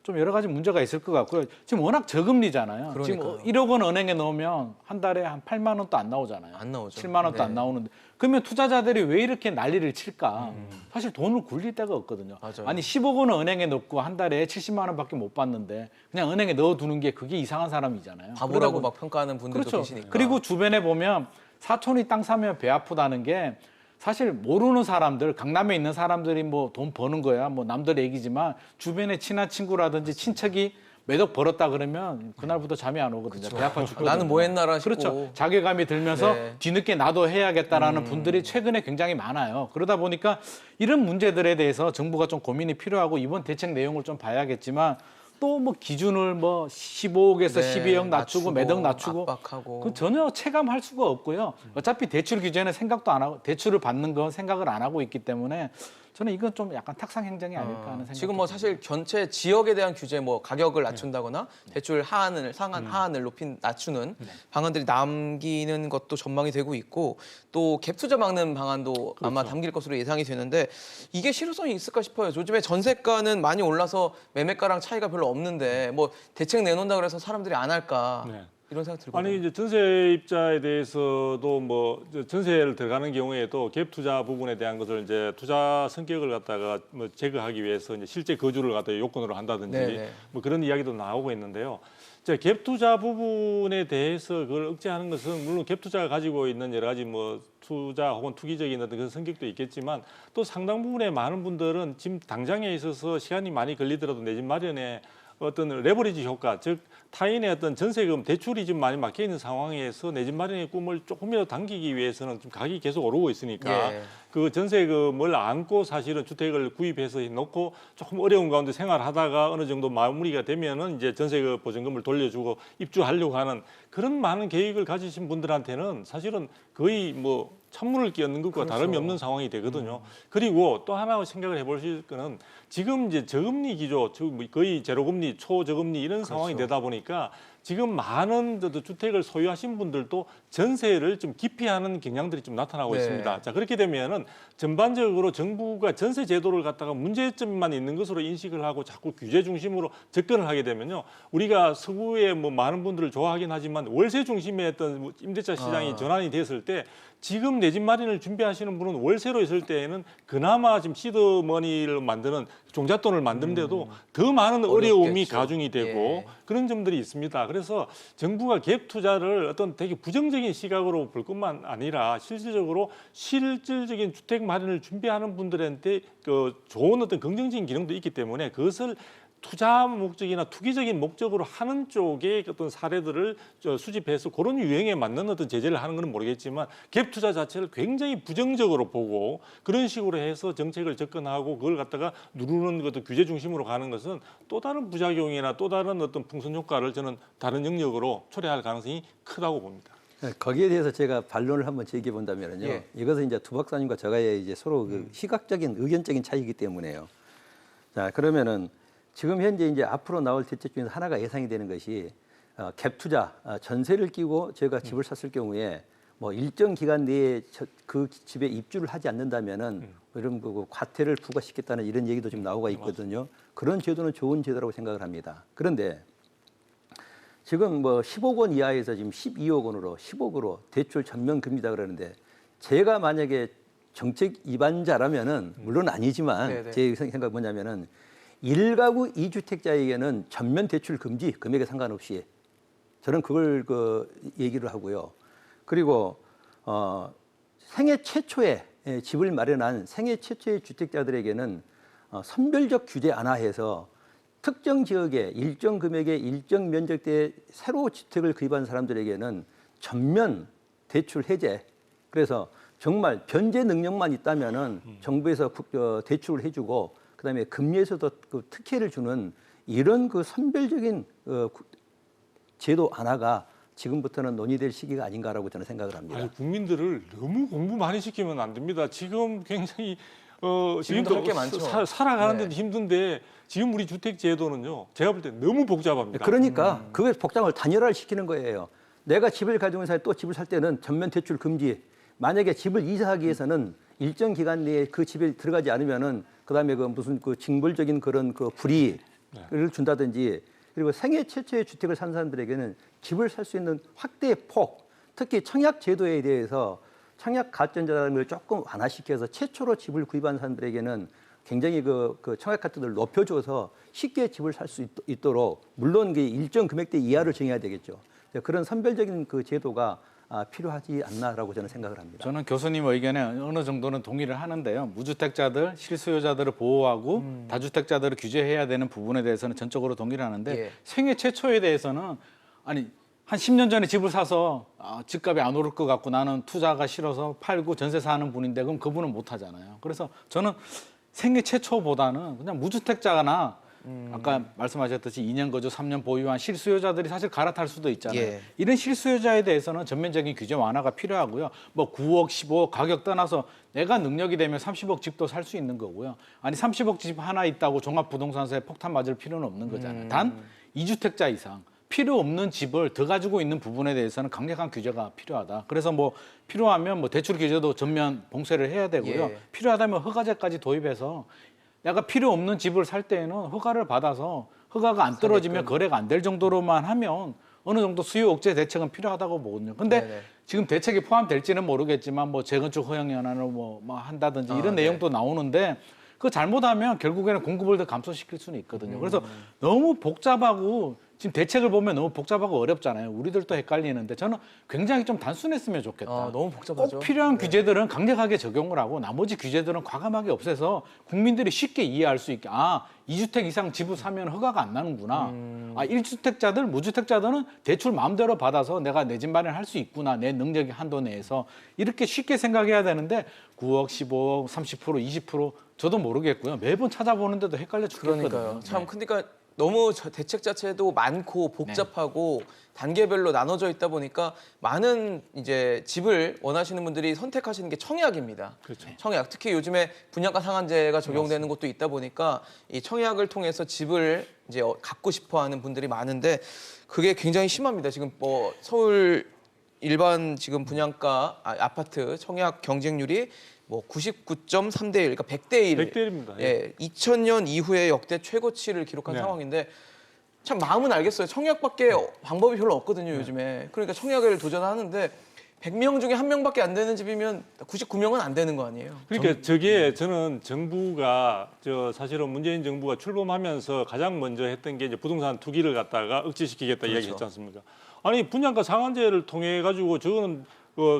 좀 여러 가지 문제가 있을 것 같고요. 지금 워낙 저금리잖아요. 그러니까요. 지금 1억 원 은행에 넣으면 한 달에 한 8만 원도 안 나오잖아요. 안 나오죠. 7만 원도 네. 안 나오는데 그러면 투자자들이 왜 이렇게 난리를 칠까? 사실 돈을 굴릴 데가 없거든요. 맞아요. 아니 10억 원을 은행에 넣고 한 달에 70만 원밖에 못 받는데 그냥 은행에 넣어두는 게 그게 이상한 사람이잖아요. 바보라고 막 평가하는 분들도 그렇죠. 계시니까. 그리고 주변에 보면 사촌이 땅 사면 배 아프다는 게 사실 모르는 사람들, 강남에 있는 사람들이 뭐 돈 버는 거야. 뭐 남들 얘기지만 주변에 친한 친구라든지 친척이 몇 억 벌었다 그러면 그날부터 잠이 안 오거든요. 배 아파 죽거든요. 나는 뭐 했나라 싶고. 그렇죠. 자괴감이 들면서 네. 뒤늦게 나도 해야겠다라는 분들이 최근에 굉장히 많아요. 그러다 보니까 이런 문제들에 대해서 정부가 좀 고민이 필요하고 이번 대책 내용을 좀 봐야겠지만 또 뭐 기준을 뭐 15억에서 네, 12억 낮추고 매덕 낮추고 압박하고. 그 전혀 체감할 수가 없고요. 어차피 대출 규제는 생각도 안 하고 대출을 받는 건 생각을 안 하고 있기 때문에 저는 이건 좀 약간 탁상 행정이 아닐까 하는 생각이 지금 뭐 사실 전체 지역에 대한 규제, 뭐 가격을 낮춘다거나 대출 상한 하한을 낮추는 방안들이 남기는 것도 전망이 되고 있고 또 갭 투자 막는 방안도 아마 담길 것으로 예상이 되는데 이게 실효성이 있을까 싶어요. 요즘에 전세가는 많이 올라서 매매가랑 차이가 별로 없는데 뭐 대책 내놓는다 그래서 사람들이 안 할까 네. 이런 생각 들거든요. 아니 이제 전세입자에 대해서도 뭐 전세를 들어가는 경우에도 갭 투자 부분에 대한 것을 이제 투자 성격을 갖다가 뭐 제거하기 위해서 이제 실제 거주를 갖다 요건으로 한다든지 네네. 뭐 그런 이야기도 나오고 있는데요. 갭 투자 부분에 대해서 그걸 억제하는 것은 물론 갭 투자가 가지고 있는 여러 가지 뭐 투자 혹은 투기적인 어떤 그런 성격도 있겠지만 또 상당 부분의 많은 분들은 지금 당장에 있어서 시간이 많이 걸리더라도 내 집 마련에 어떤 레버리지 효과, 즉 타인의 어떤 전세금 대출이 좀 많이 막혀 있는 상황에서 내 집 마련의 꿈을 조금이라도 당기기 위해서는 좀 가격이 계속 오르고 있으니까 예. 그 전세금을 안고 사실은 주택을 구입해서 놓고 조금 어려운 가운데 생활하다가 어느 정도 마무리가 되면은 이제 전세금 보증금을 돌려주고 입주하려고 하는 그런 많은 계획을 가지신 분들한테는 사실은 거의 뭐 찬물을 끼얹는 것과 그렇죠. 다름이 없는 상황이 되거든요. 그리고 또 하나 생각을 해보실 거는 지금 이제 저금리 기조, 거의 제로금리, 초저금리 이런 상황이 되다 보니까 지금 많은 주택을 소유하신 분들도 전세를 좀 기피하는 경향들이 좀 나타나고 네. 있습니다. 자, 그렇게 되면은 전반적으로 정부가 전세 제도를 갖다가 문제점만 있는 것으로 인식을 하고 자꾸 규제 중심으로 접근을 하게 되면요. 우리가 서구의 뭐 많은 분들을 좋아하긴 하지만 월세 중심의 어떤 임대차 시장이 전환이 됐을 때 지금 내 집 마련을 준비하시는 분은 월세로 있을 때에는 그나마 지금 시드머니를 만드는 종잣돈을 만드는데도 더 많은 어려움이 어렵겠죠. 가중이 되고 예. 그런 점들이 있습니다. 그래서 정부가 갭 투자를 어떤 되게 부정적인 시각으로 볼 것만 아니라 실질적으로 실질적인 주택 마련을 준비하는 분들한테 그 좋은 어떤 긍정적인 기능도 있기 때문에 그것을 투자 목적이나 투기적인 목적으로 하는 쪽의 어떤 사례들을 수집해서 그런 유행에 맞는 어떤 제재를 하는 건 모르겠지만 갭 투자 자체를 굉장히 부정적으로 보고 그런 식으로 해서 정책을 접근하고 그걸 갖다가 누르는 것도 규제 중심으로 가는 것은 또 다른 부작용이나 또 다른 어떤 풍선 효과를 저는 다른 영역으로 초래할 가능성이 크다고 봅니다. 거기에 대해서 제가 반론을 한번 제기해 본다면요. 예. 이것은 이제 두 박사님과 저가의 이제 서로 그 시각적인 의견적인 차이이기 때문에요. 자, 그러면은 지금 현재 이제 앞으로 나올 대책 중에서 하나가 예상이 되는 것이 갭 투자, 전세를 끼고 저희가 집을 샀을 경우에 뭐 일정 기간 내에 그 집에 입주를 하지 않는다면은 이런 그 과태를 부과시켰다는 이런 얘기도 좀 나오고 있거든요. 그런 제도는 좋은 제도라고 생각을 합니다. 그런데 지금 뭐 10억 원 이하에서 지금 12억 원으로 10억으로 대출 전면 금지다 그러는데 제가 만약에 정책 위반자라면은 물론 아니지만 네네. 제 생각 뭐냐면은 1가구 2주택자에게는 전면 대출 금지 금액에 상관없이 저는 그걸 얘기를 하고요. 그리고 생애 최초에 집을 마련한 생애 최초의 주택자들에게는 선별적 규제 안하해서 특정 지역에 일정 금액의 일정 면적대에 새로 주택을 구입한 사람들에게는 전면 대출 해제. 그래서 정말 변제 능력만 있다면은 정부에서 대출을 해주고 그다음에 금리에서도 특혜를 주는 이런 선별적인 제도 안하가 지금부터는 논의될 시기가 아닌가라고 저는 생각을 합니다. 아니, 국민들을 너무 공부 많이 시키면 안 됩니다. 지금 굉장히 지금도 할게 많죠. 살아가는데도 네. 힘든데 지금 우리 주택 제도는요. 제가 볼 때 너무 복잡합니다. 그러니까 그게 복장을 단일화를 시키는 거예요. 내가 집을 가지고 있는 사람이 또 집을 살 때는 전면 대출 금지. 만약에 집을 이사하기 위해서는 일정 기간 내에 그 집에 들어가지 않으면은 그다음에 무슨 징벌적인 그런 불이익을 준다든지 그리고 생애 최초의 주택을 산 사람들에게는 집을 살 수 있는 확대의 폭, 특히 청약 제도에 대해서 청약 가점자를 조금 완화시켜서 최초로 집을 구입한 사람들에게는 굉장히 청약 가점을 높여줘서 쉽게 집을 살 수 있도록 물론 일정 금액대 이하를 정해야 되겠죠. 그런 선별적인 제도가 필요하지 않나라고 저는 생각을 합니다. 저는 교수님 의견에 어느 정도는 동의를 하는데요. 무주택자들, 실수요자들을 보호하고 다주택자들을 규제해야 되는 부분에 대해서는 전적으로 동의를 하는데 예. 생애 최초에 대해서는 아니 한 10년 전에 집을 사서 집값이 안 오를 것 같고 나는 투자가 싫어서 팔고 전세 사는 분인데 그럼 그분은 못 하잖아요. 그래서 저는 생애 최초보다는 그냥 무주택자나 아까 말씀하셨듯이 2년 거주 3년 보유한 실수요자들이 사실 갈아탈 수도 있잖아요. 예. 이런 실수요자에 대해서는 전면적인 규제 완화가 필요하고요. 뭐 9억, 10억 가격 떠나서 내가 능력이 되면 30억 집도 살 수 있는 거고요. 아니 30억 집 하나 있다고 종합부동산세에 폭탄 맞을 필요는 없는 거잖아요. 단 2주택자 이상 필요 없는 집을 더 가지고 있는 부분에 대해서는 강력한 규제가 필요하다. 그래서 뭐 필요하면 뭐 대출 규제도 전면 봉쇄를 해야 되고요. 예. 필요하다면 허가제까지 도입해서 내가 필요 없는 집을 살 때에는 허가를 받아서 허가가 안 떨어지면 거래가 안 될 정도로만 하면 어느 정도 수요 억제 대책은 필요하다고 보거든요. 근데 네네. 지금 대책이 포함될지는 모르겠지만 뭐 재건축 허용 연한을 뭐 한다든지 이런 네. 내용도 나오는데 그 잘못하면 결국에는 공급을 더 감소시킬 수는 있거든요. 그래서 너무 복잡하고 지금 대책을 보면 너무 복잡하고 어렵잖아요. 우리들도 헷갈리는데 저는 굉장히 좀 단순했으면 좋겠다. 너무 복잡하죠. 꼭 필요한 규제들은 강력하게 적용을 하고 나머지 규제들은 과감하게 없애서 국민들이 쉽게 이해할 수 있게 2주택 이상 집을 사면 허가가 안 나는구나. 1주택자들, 무주택자들은 대출 마음대로 받아서 내가 내 집 마련할 수 있구나. 내 능력의 한도 내에서. 이렇게 쉽게 생각해야 되는데 9억, 15억, 30%, 20% 저도 모르겠고요. 매번 찾아보는데도 헷갈려 죽겠거든요. 그러니까요. 참 네. 그러니까 너무 대책 자체도 많고 복잡하고 단계별로 나눠져 있다 보니까 많은 이제 집을 원하시는 분들이 선택하시는 게 청약입니다. 그렇죠. 청약 특히 요즘에 분양가 상한제가 적용되는 곳도 있다 보니까 이 청약을 통해서 집을 이제 갖고 싶어하는 분들이 많은데 그게 굉장히 심합니다. 지금 뭐 서울 일반 지금 분양가 아파트 청약 경쟁률이 뭐 99.3대 1, 그러니까 100대 1. 100대 1입니다. 예, 2000년 이후에 역대 최고치를 기록한 네. 상황인데 참 마음은 알겠어요. 청약밖에 방법이 별로 없거든요, 요즘에. 그러니까 청약을 도전하는데 100명 중에 1명밖에 안 되는 집이면 99명은 안 되는 거 아니에요. 그러니까 저게 저는 정부가 사실은 문재인 정부가 출범하면서 가장 먼저 했던 게 이제 부동산 투기를 갖다가 억제시키겠다 그렇죠. 이야기했지 않습니까? 아니 분양가 상한제를 통해 가지고 저거는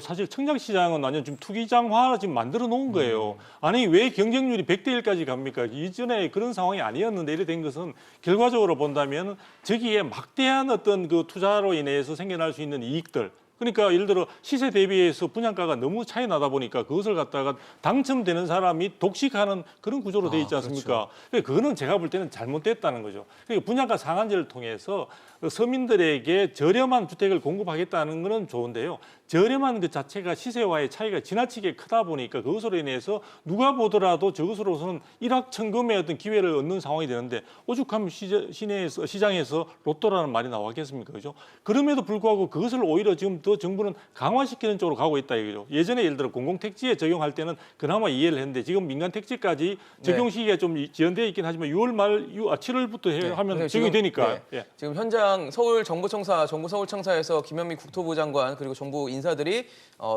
사실 청약 시장은 완전 지금 투기장화 지금 만들어 놓은 거예요. 아니 왜 경쟁률이 100대 1까지 갑니까? 이전에 그런 상황이 아니었는데 이래 된 것은 결과적으로 본다면 저기에 막대한 어떤 투자로 인해서 생겨날 수 있는 이익들. 그러니까 예를 들어 시세 대비해서 분양가가 너무 차이 나다 보니까 그것을 갖다가 당첨되는 사람이 독식하는 그런 구조로 돼 있지 않습니까? 그러니까 그거는 제가 볼 때는 잘못됐다는 거죠. 그러니까 분양가 상한제를 통해서 서민들에게 저렴한 주택을 공급하겠다는 거는 좋은데요. 저렴한 그 자체가 시세와의 차이가 지나치게 크다 보니까 그것으로 인해서 누가 보더라도 저것으로서는 일확천금의 어떤 기회를 얻는 상황이 되는데 오죽하면 시장에서 로또라는 말이 나왔겠습니까? 그죠? 그럼에도 불구하고 그것을 오히려 지금 더 정부는 강화시키는 쪽으로 가고 있다 이거죠. 예전에 예를 들어 공공택지에 적용할 때는 그나마 이해를 했는데 지금 민간택지까지 적용 시기가 좀 지연되어 있긴 하지만 6월 말 7월부터 하면 적용이 되니까. 예. 지금 현장 서울 정부청사, 정부 서울청사에서 김현미 국토부 장관 그리고 정부 인사들이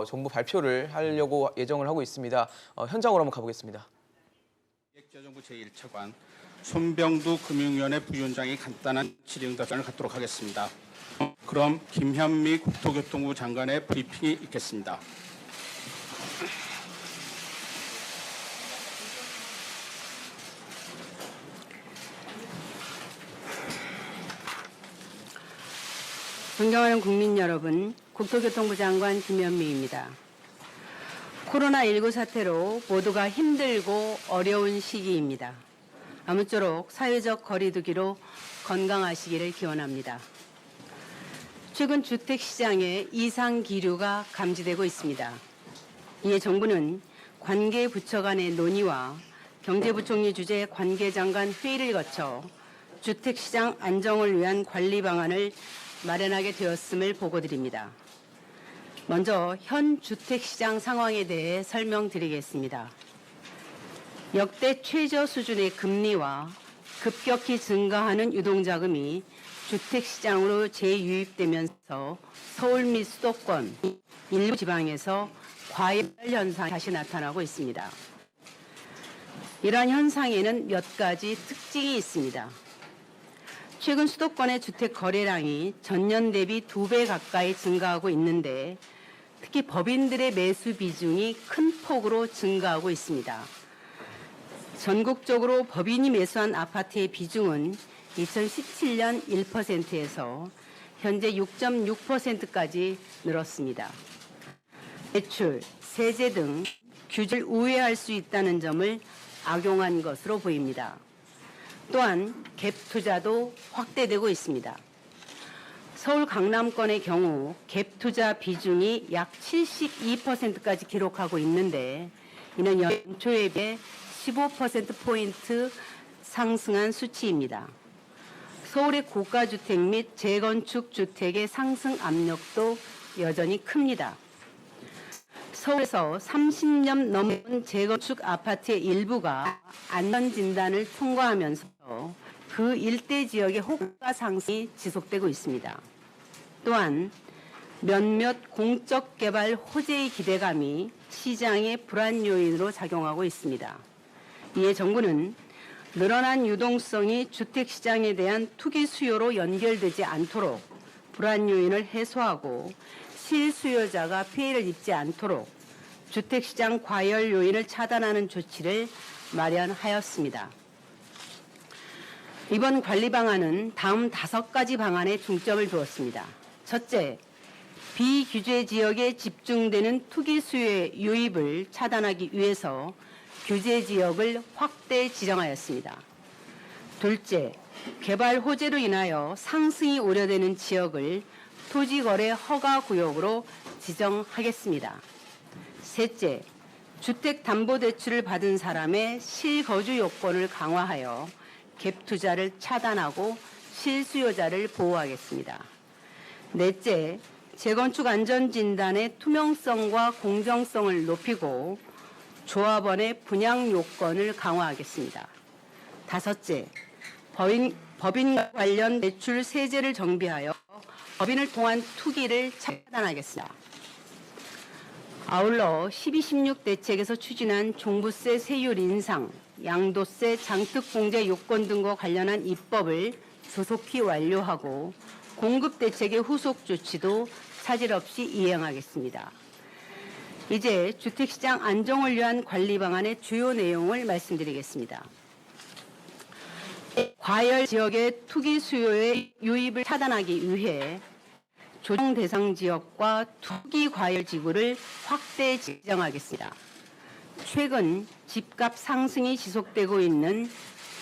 정부 발표를 하려고 예정을 하고 있습니다. 현장으로 한번 가보겠습니다. 기획재정부 제1차관 손병두 금융위원회 부위원장이 간단한 질의응답을 갖도록 하겠습니다. 그럼 김현미 국토교통부 장관의 브리핑이 있겠습니다. 존경하는 국민 여러분, 국토교통부 장관 김현미입니다. 코로나19 사태로 모두가 힘들고 어려운 시기입니다. 아무쪼록 사회적 거리두기로 건강하시기를 기원합니다. 최근 주택시장에 이상 기류가 감지되고 있습니다. 이에 정부는 관계부처 간의 논의와 경제부총리 주재 관계장관 회의를 거쳐 주택시장 안정을 위한 관리 방안을 마련하게 되었음을 보고드립니다. 먼저 현 주택시장 상황에 대해 설명드리겠습니다. 역대 최저 수준의 금리와 급격히 증가하는 유동자금이 주택시장으로 재유입되면서 서울 및 수도권, 일부 지방에서 과열 현상이 다시 나타나고 있습니다. 이러한 현상에는 몇 가지 특징이 있습니다. 최근 수도권의 주택 거래량이 전년 대비 2배 가까이 증가하고 있는데 특히 법인들의 매수 비중이 큰 폭으로 증가하고 있습니다. 전국적으로 법인이 매수한 아파트의 비중은 2017년 1%에서 현재 6.6%까지 늘었습니다. 대출, 세제 등 규제를 우회할 수 있다는 점을 악용한 것으로 보입니다. 또한 갭 투자도 확대되고 있습니다. 서울 강남권의 경우 갭 투자 비중이 약 72%까지 기록하고 있는데 이는 연초에 비해 15%포인트 상승한 수치입니다. 서울의 고가주택 및 재건축 주택의 상승 압력도 여전히 큽니다. 서울에서 30년 넘은 재건축 아파트의 일부가 안전진단을 통과하면서 그 일대 지역의 호가 상승이 지속되고 있습니다. 또한 몇몇 공적 개발 호재의 기대감이 시장의 불안 요인으로 작용하고 있습니다. 이에 정부는 늘어난 유동성이 주택시장에 대한 투기 수요로 연결되지 않도록 불안 요인을 해소하고 실수요자가 피해를 입지 않도록 주택시장 과열 요인을 차단하는 조치를 마련하였습니다. 이번 관리 방안은 다음 5가지 방안에 중점을 두었습니다. 첫째, 비규제 지역에 집중되는 투기 수요의 유입을 차단하기 위해서 규제 지역을 확대 지정하였습니다. 둘째, 개발 호재로 인하여 상승이 우려되는 지역을 토지거래 허가 구역으로 지정하겠습니다. 셋째, 주택담보대출을 받은 사람의 실거주 요건을 강화하여 갭 투자를 차단하고 실수요자를 보호하겠습니다. 넷째, 재건축 안전진단의 투명성과 공정성을 높이고 조합원의 분양 요건을 강화하겠습니다. 다섯째, 법인 관련 대출 세제를 정비하여 법인을 통한 투기를 차단하겠습니다. 아울러 12.16 대책에서 추진한 종부세 세율 인상, 양도세, 장특공제 요건 등과 관련한 입법을 조속히 완료하고 공급 대책의 후속 조치도 차질 없이 이행하겠습니다. 이제 주택시장 안정을 위한 관리 방안의 주요 내용을 말씀드리겠습니다. 과열 지역의 투기 수요의 유입을 차단하기 위해 조정 대상 지역과 투기 과열 지구를 확대 지정하겠습니다. 최근 집값 상승이 지속되고 있는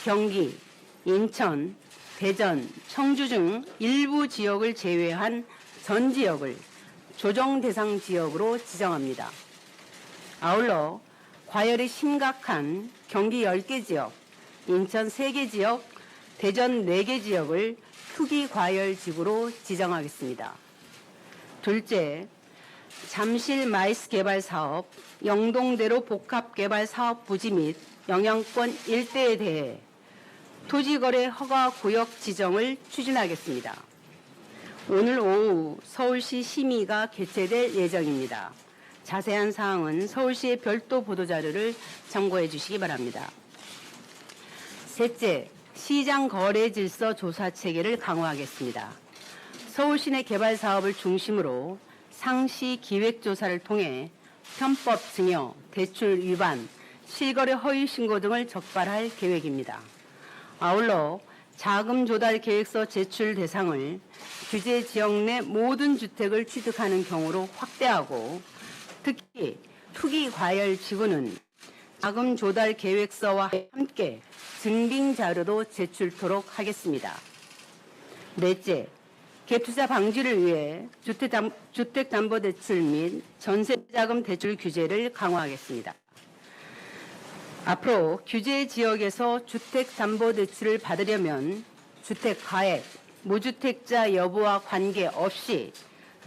경기, 인천, 대전, 청주 등 일부 지역을 제외한 전 지역을 조정 대상 지역으로 지정합니다. 아울러 과열이 심각한 경기 10개 지역, 인천 3개 지역, 대전 4개 지역을 투기 과열 지구로 지정하겠습니다. 둘째, 잠실 마이스 개발 사업, 영동대로 복합 개발 사업 부지 및 영향권 일대에 대해 토지거래 허가 구역 지정을 추진하겠습니다. 오늘 오후 서울시 심의가 개최될 예정입니다. 자세한 사항은 서울시의 별도 보도자료를 참고해 주시기 바랍니다. 셋째, 시장 거래 질서 조사 체계를 강화하겠습니다. 서울시내 개발 사업을 중심으로 상시 기획 조사를 통해 편법 증여, 대출 위반, 실거래 허위 신고 등을 적발할 계획입니다. 아울러 자금 조달 계획서 제출 대상을 규제 지역 내 모든 주택을 취득하는 경우로 확대하고 특히 투기 과열 지구는 자금 조달 계획서와 함께 증빙 자료도 제출토록 하겠습니다. 넷째, 갭투자 방지를 위해 주택담보대출 및 전세자금 대출 규제를 강화하겠습니다. 앞으로 규제 지역에서 주택담보대출을 받으려면 주택 가액, 무주택자 여부와 관계없이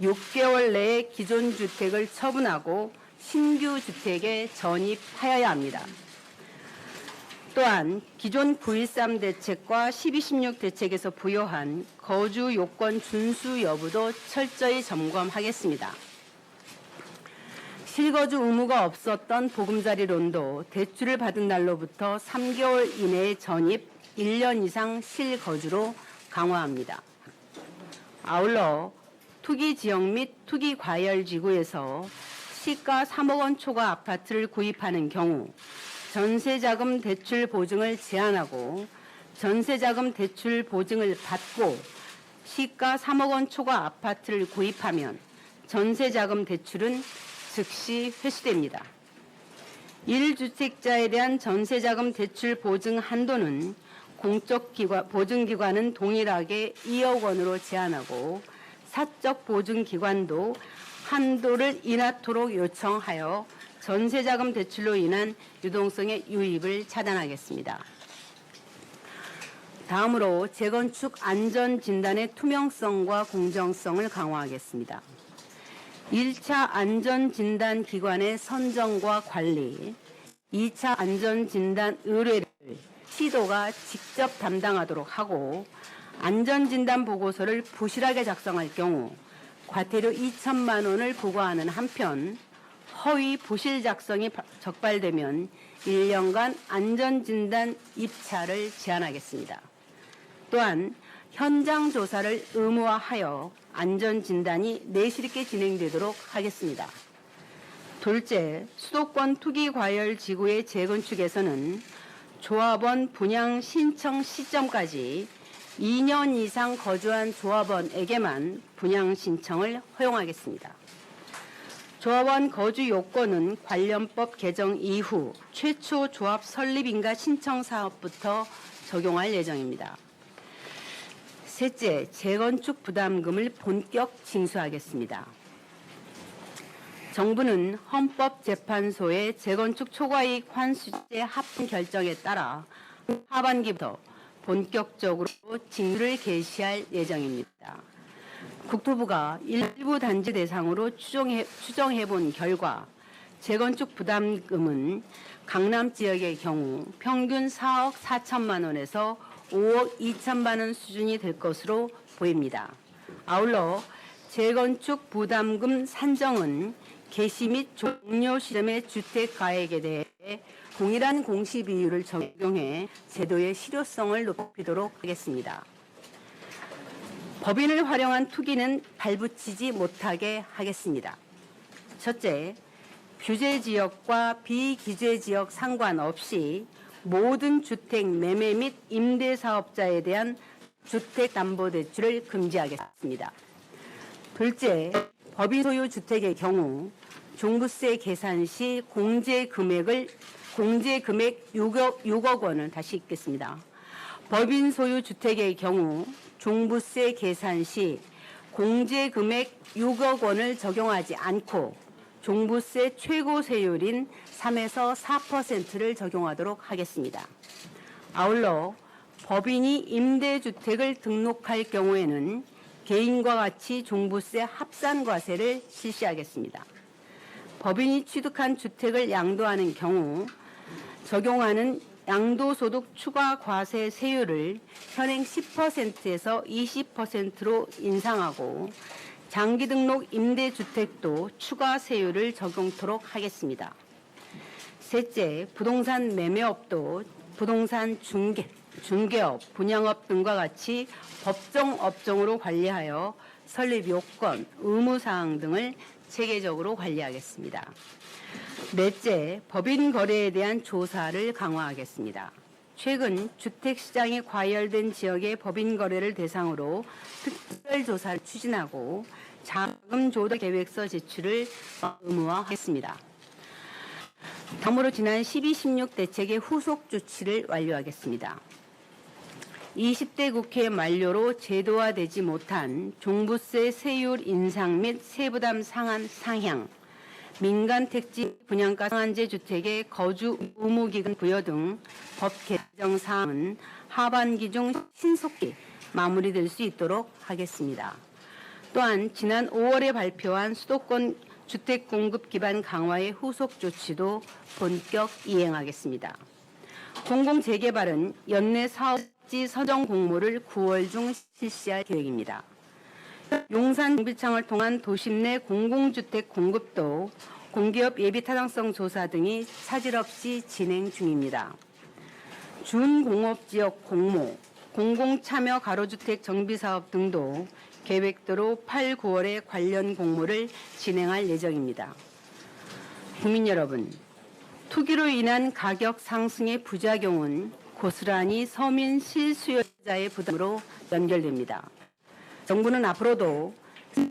6개월 내에 기존 주택을 처분하고 신규 주택에 전입하여야 합니다. 또한 기존 9.13 대책과 12.16 대책에서 부여한 거주 요건 준수 여부도 철저히 점검하겠습니다. 실거주 의무가 없었던 보금자리론도 대출을 받은 날로부터 3개월 이내에 전입, 1년 이상 실거주로 강화합니다. 아울러 투기 지역 및 투기 과열 지구에서 시가 3억 원 초과 아파트를 구입하는 경우 전세자금 대출 보증을 제한하고 전세자금 대출 보증을 받고 시가 3억 원 초과 아파트를 구입하면 전세자금 대출은 즉시 회수됩니다. 1주택자에 대한 전세자금 대출 보증 한도는 공적 보증기관은 동일하게 2억 원으로 제한하고 사적 보증기관도 한도를 인하토록 요청하여 전세자금 대출로 인한 유동성의 유입을 차단하겠습니다. 다음으로 재건축 안전진단의 투명성과 공정성을 강화하겠습니다. 1차 안전진단 기관의 선정과 관리, 2차 안전진단 의뢰를 시도가 직접 담당하도록 하고 안전진단 보고서를 부실하게 작성할 경우 과태료 2천만 원을 부과하는 한편 허위 부실 작성이 적발되면 1년간 안전진단 입찰을 제한하겠습니다. 또한 현장 조사를 의무화하여 안전진단이 내실 있게 진행되도록 하겠습니다. 둘째, 수도권 투기 과열 지구의 재건축에서는 조합원 분양 신청 시점까지 2년 이상 거주한 조합원에게만 분양 신청을 허용하겠습니다. 조합원 거주 요건은 관련법 개정 이후 최초 조합 설립인가 신청 사업부터 적용할 예정입니다. 셋째, 재건축 부담금을 본격 징수하겠습니다. 정부는 헌법재판소의 재건축 초과이익 환수제 합헌 결정에 따라 하반기부터 본격적으로 징수를 개시할 예정입니다. 국토부가 일부 단지 대상으로 추정해본 결과 재건축 부담금은 강남 지역의 경우 평균 4억 4천만 원에서 5억 2천만 원 수준이 될 것으로 보입니다. 아울러 재건축 부담금 산정은 개시 및 종료 시점의 주택 가액에 대해 동일한 공시 비율을 적용해 제도의 실효성을 높이도록 하겠습니다. 법인을 활용한 투기는 발붙이지 못하게 하겠습니다. 첫째, 규제 지역과 비규제 지역 상관없이 모든 주택 매매 및 임대 사업자에 대한 주택담보대출을 금지하겠습니다. 둘째, 법인 소유 주택의 경우 종부세 계산 시 공제 금액 6억 원을 다시 읽겠습니다. 법인 소유 주택의 경우 종부세 계산 시 공제 금액 6억 원을 적용하지 않고 종부세 최고 세율인 3에서 4%를 적용하도록 하겠습니다. 아울러 법인이 임대주택을 등록할 경우에는 개인과 같이 종부세 합산과세를 실시하겠습니다. 법인이 취득한 주택을 양도하는 경우 적용하는 양도소득 추가과세 세율을 현행 10%에서 20%로 인상하고 장기등록 임대주택도 추가 세율을 적용토록 하겠습니다. 셋째, 부동산 매매업도 부동산 중개업, 분양업 등과 같이 법정 업종으로 관리하여 설립 요건, 의무사항 등을 체계적으로 관리하겠습니다. 넷째, 법인 거래에 대한 조사를 강화하겠습니다. 최근 주택시장이 과열된 지역의 법인 거래를 대상으로 특별조사를 추진하고 자금 조달 계획서 제출을 의무화하겠습니다. 다음으로 지난 12.16 대책의 후속 조치를 완료하겠습니다. 20대 국회 만료로 제도화되지 못한 종부세 세율 인상 및 세부담 상한 상향, 민간 택지 분양가 상한제 주택의 거주 의무 기간 부여 등 법 개정 사항은 하반기 중 신속히 마무리될 수 있도록 하겠습니다. 또한 지난 5월에 발표한 수도권 주택 공급 기반 강화의 후속 조치도 본격 이행하겠습니다. 공공재개발은 연내 사업지 선정 공모를 9월 중 실시할 계획입니다. 용산 정비창을 통한 도심 내 공공주택 공급도 공기업 예비타당성 조사 등이 차질 없이 진행 중입니다. 준공업지역 공모, 공공참여 가로주택 정비사업 등도 계획대로 8, 9월에 관련 공모를 진행할 예정입니다. 국민 여러분, 투기로 인한 가격 상승의 부작용은 고스란히 서민 실수요자의 부담으로 연결됩니다. 정부는 앞으로도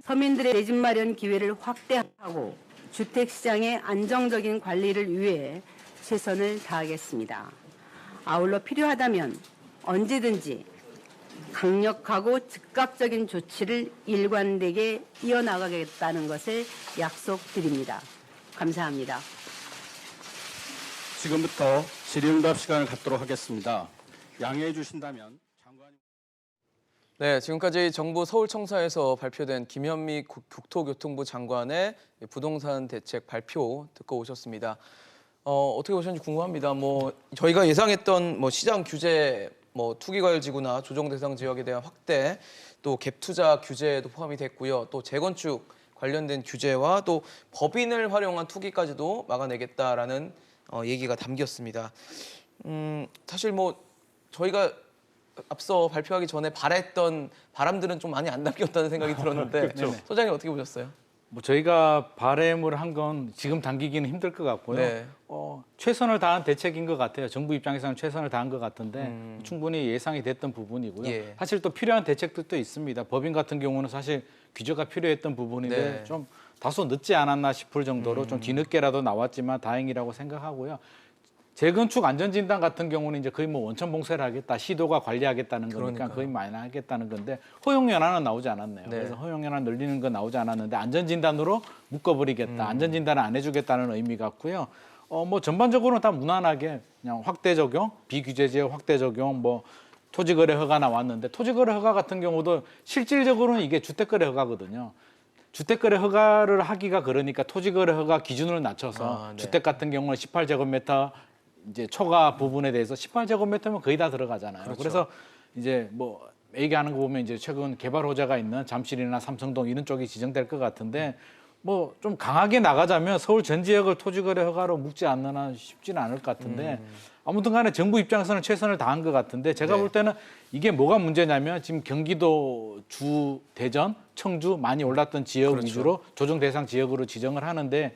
서민들의 내 집 마련 기회를 확대하고 주택시장의 안정적인 관리를 위해 최선을 다하겠습니다. 아울러 필요하다면 언제든지 강력하고 즉각적인 조치를 일관되게 이어나가겠다는 것을 약속드립니다. 감사합니다. 지금부터 질의응답 시간을 갖도록 하겠습니다. 양해해 주신다면 장관님. 네, 지금까지 정부 서울청사에서 발표된 김현미 국토교통부 장관의 부동산 대책 발표 듣고 오셨습니다. 어떻게 보셨는지 궁금합니다. 저희가 예상했던 시장 규제, 투기과열지구나 조정 대상 지역에 대한 확대, 또 갭 투자 규제도 포함이 됐고요. 또 재건축 관련된 규제와 또 법인을 활용한 투기까지도 막아내겠다라는 얘기가 담겼습니다. 사실 저희가 앞서 발표하기 전에 바랬던 바람들은 좀 많이 안 담겼다는 생각이 들었는데 그렇죠. 소장님 어떻게 보셨어요? 저희가 바람을 한 건 지금 당기기는 힘들 것 같고요. 네. 최선을 다한 대책인 것 같아요. 정부 입장에서는 최선을 다한 것 같은데 충분히 예상이 됐던 부분이고요. 예. 사실 또 필요한 대책들도 있습니다. 법인 같은 경우는 사실 규제가 필요했던 부분인데 네. 좀 다소 늦지 않았나 싶을 정도로 좀 뒤늦게라도 나왔지만 다행이라고 생각하고요. 재건축 안전진단 같은 경우는 이제 거의 원천 봉쇄를 하겠다, 시도가 관리하겠다는 거니까 그러니까요. 거의 많이 하겠다는 건데 허용연한은 나오지 않았네요. 네. 그래서 허용연한 늘리는 건 나오지 않았는데 안전진단으로 묶어버리겠다, 안전진단을 안 해주겠다는 의미 같고요. 전반적으로는 다 무난하게 그냥 확대 적용, 비규제 지역 확대 적용, 토지거래 허가 나왔는데 토지거래 허가 같은 경우도 실질적으로는 이게 주택거래 허가거든요. 주택거래 허가를 하기가 그러니까 토지거래 허가 기준을 낮춰서 네. 주택 같은 경우는 18제곱미터 이제 초과 부분에 대해서 18제곱미터면 거의 다 들어가잖아요. 그렇죠. 그래서 이제 얘기하는 거 보면 이제 최근 개발 호재가 있는 잠실이나 삼성동 이런 쪽이 지정될 것 같은데 좀 강하게 나가자면 서울 전 지역을 토지거래 허가로 묶지 않는 한 쉽지는 않을 것 같은데 아무튼 간에 정부 입장에서는 최선을 다한 것 같은데 제가 네. 볼 때는 이게 뭐가 문제냐면 지금 경기도 주, 대전, 청주 많이 올랐던 지역 그렇죠. 위주로 조정 대상 지역으로 지정을 하는데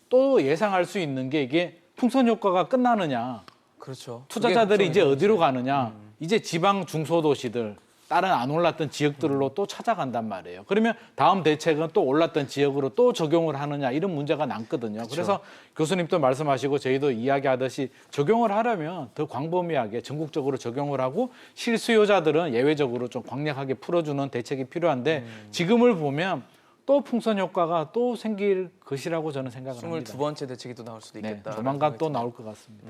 또 예상할 수 있는 게 이게 풍선 효과가 끝나느냐. 그렇죠. 투자자들이 그게 이제 걱정이 어디로 되죠. 가느냐. 이제 지방 중소도시들 다른 안 올랐던 지역들로 또 찾아간단 말이에요. 그러면 다음 대책은 또 올랐던 지역으로 또 적용을 하느냐 이런 문제가 남거든요. 그래서 교수님도 말씀하시고 저희도 이야기하듯이 적용을 하려면 더 광범위하게 전국적으로 적용을 하고 실수요자들은 예외적으로 좀 광약하게 풀어주는 대책이 필요한데 지금을 보면 또 풍선 효과가 또 생길 것이라고 저는 생각을 합니다. 22번째 대책이 또 나올 수도 네, 있겠다. 조만간 또 나올 것 같습니다.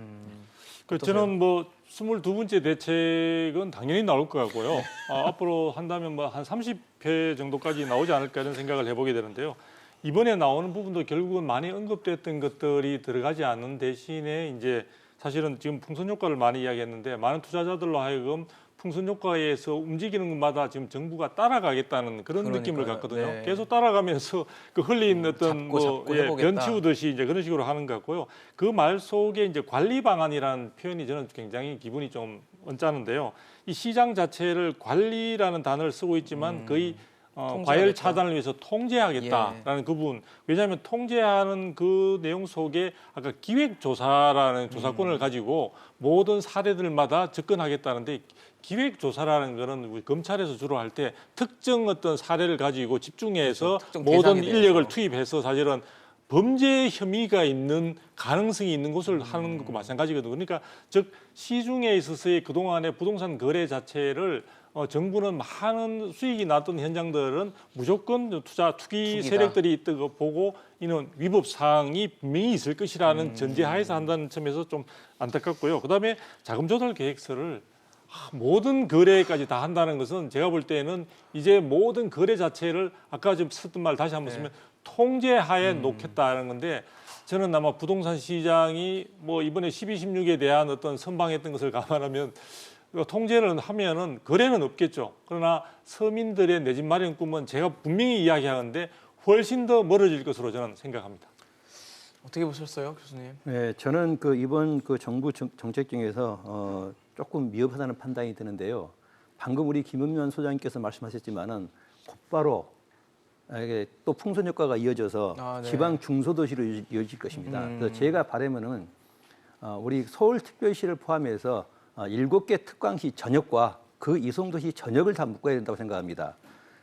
저는 뭐 22번째 대책은 당연히 나올 것 같고요. 앞으로 한다면 뭐 한 30회 정도까지 나오지 않을까 이런 생각을 해보게 되는데요. 이번에 나오는 부분도 결국은 많이 언급됐던 것들이 들어가지 않는 대신에 이제 사실은 지금 풍선 효과를 많이 이야기했는데 많은 투자자들로 하여금 풍선 효과에서 움직이는 것마다 지금 정부가 따라가겠다는 그런 느낌을 그러니까요. 갖거든요. 네. 계속 따라가면서 그 흘린 어떤 잡고 해보겠다. 변 치우듯이 이제 그런 식으로 하는 것 같고요. 그 말 속에 이제 관리 방안이라는 표현이 저는 굉장히 기분이 좀 언짢은데요. 이 시장 자체를 관리라는 단어를 쓰고 있지만 거의 과열 차단을 위해서 통제하겠다라는 그 부분. 왜냐하면 통제하는 그 내용 속에 아까 기획조사라는 조사권을 가지고 모든 사례들마다 접근하겠다는데 기획조사라는 거는 우리 검찰에서 주로 할 때 특정 어떤 사례를 가지고 집중해서 특정 모든 대상에 인력을 대해서. 투입해서 사실은 범죄 혐의가 있는 가능성이 있는 곳을 하는 것과 마찬가지거든요. 그러니까 즉 시중에 있어서의 그동안의 부동산 거래 자체를 정부는 많은 수익이 났던 현장들은 무조건 투기 투기다. 세력들이 있다고 보고 이는 위법 사항이 분명히 있을 것이라는 전제하에서 한다는 점에서 좀 안타깝고요. 그다음에 자금 조달 계획서를 모든 거래까지 다 한다는 것은 제가 볼 때는 이제 모든 거래 자체를 아까 좀 썼던 말 다시 한번 쓰면 통제하에 놓겠다는 건데 저는 아마 부동산 시장이 뭐 이번에 12, 16에 대한 어떤 선방했던 것을 감안하면 통제를 하면은 거래는 없겠죠. 그러나 서민들의 내 집 마련 꿈은 제가 분명히 이야기하는데 훨씬 더 멀어질 것으로 저는 생각합니다. 어떻게 보셨어요, 교수님? 네, 저는 그 이번 그 정부 정책 중에서 조금 미흡하다는 판단이 드는데요. 방금 우리 김은면 소장님께서 말씀하셨지만은 곧바로 이게 또 풍선 효과가 이어져서 네. 지방 중소도시로 이어질 것입니다. 그래서 제가 바라면은 우리 서울특별시를 포함해서 7개 특광시 전역과 그 이송도시 전역을 다 묶어야 된다고 생각합니다.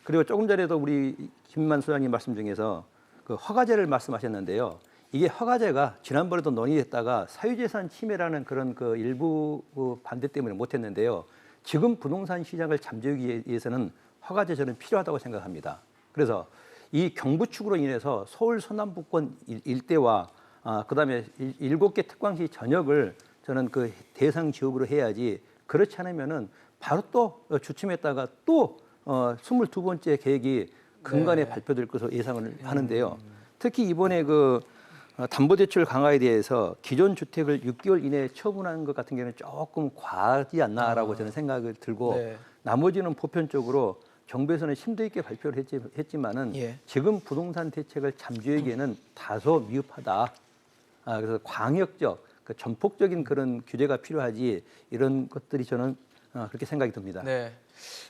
그리고 조금 전에도 우리 김만 소장님 말씀 중에서 그 허가제를 말씀하셨는데요. 이게 허가제가 지난번에도 논의됐다가 사유재산 침해라는 그런 그 일부 반대 때문에 못했는데요. 지금 부동산 시장을 잠재우기 위해서는 허가제 저는 필요하다고 생각합니다. 그래서 이 경부축으로 인해서 서울 서남부권 일대와 그다음에 7개 특광시 전역을 저는 그 대상 지역으로 해야지 그렇지 않으면은 바로 또 주춤했다가 또 22번째 계획이 근간에 발표될 것으로 예상을 하는데요. 특히 이번에 그 담보대출 강화에 대해서 기존 주택을 6개월 이내에 처분하는 것 같은 경우는 조금 과하지 않나라고 저는 생각을 들고 나머지는 보편적으로 정부에서는 심도 있게 발표를 했지만은 지금 부동산 대책을 잠재우기에는 다소 미흡하다. 그래서 광역적, 그 전폭적인 그런 규제가 필요하지 이런 것들이 저는 그렇게 생각이 듭니다. 네.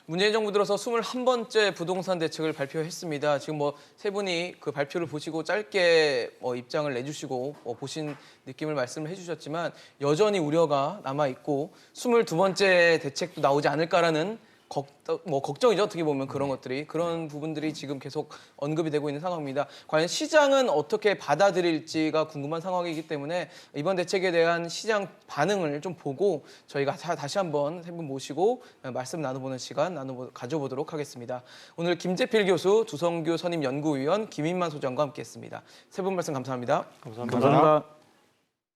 문재인 정부 들어서 21번째 부동산 대책을 발표했습니다. 지금 뭐 세 분이 그 발표를 보시고 짧게 입장을 내주시고 보신 느낌을 말씀을 해주셨지만 여전히 우려가 남아 있고 22번째 대책도 나오지 않을까라는 걱정이죠. 어떻게 보면 그런 것들이 그런 부분들이 지금 계속 언급이 되고 있는 상황입니다. 과연 시장은 어떻게 받아들일지가 궁금한 상황이기 때문에 이번 대책에 대한 시장 반응을 좀 보고 저희가 다시 한번 세 분 모시고 말씀 나눠보는 시간 가져보도록 하겠습니다. 오늘 김재필 교수, 두성규 선임연구위원, 김인만 소장과 함께했습니다. 세 분 말씀 감사합니다. 감사합니다. 감사합니다.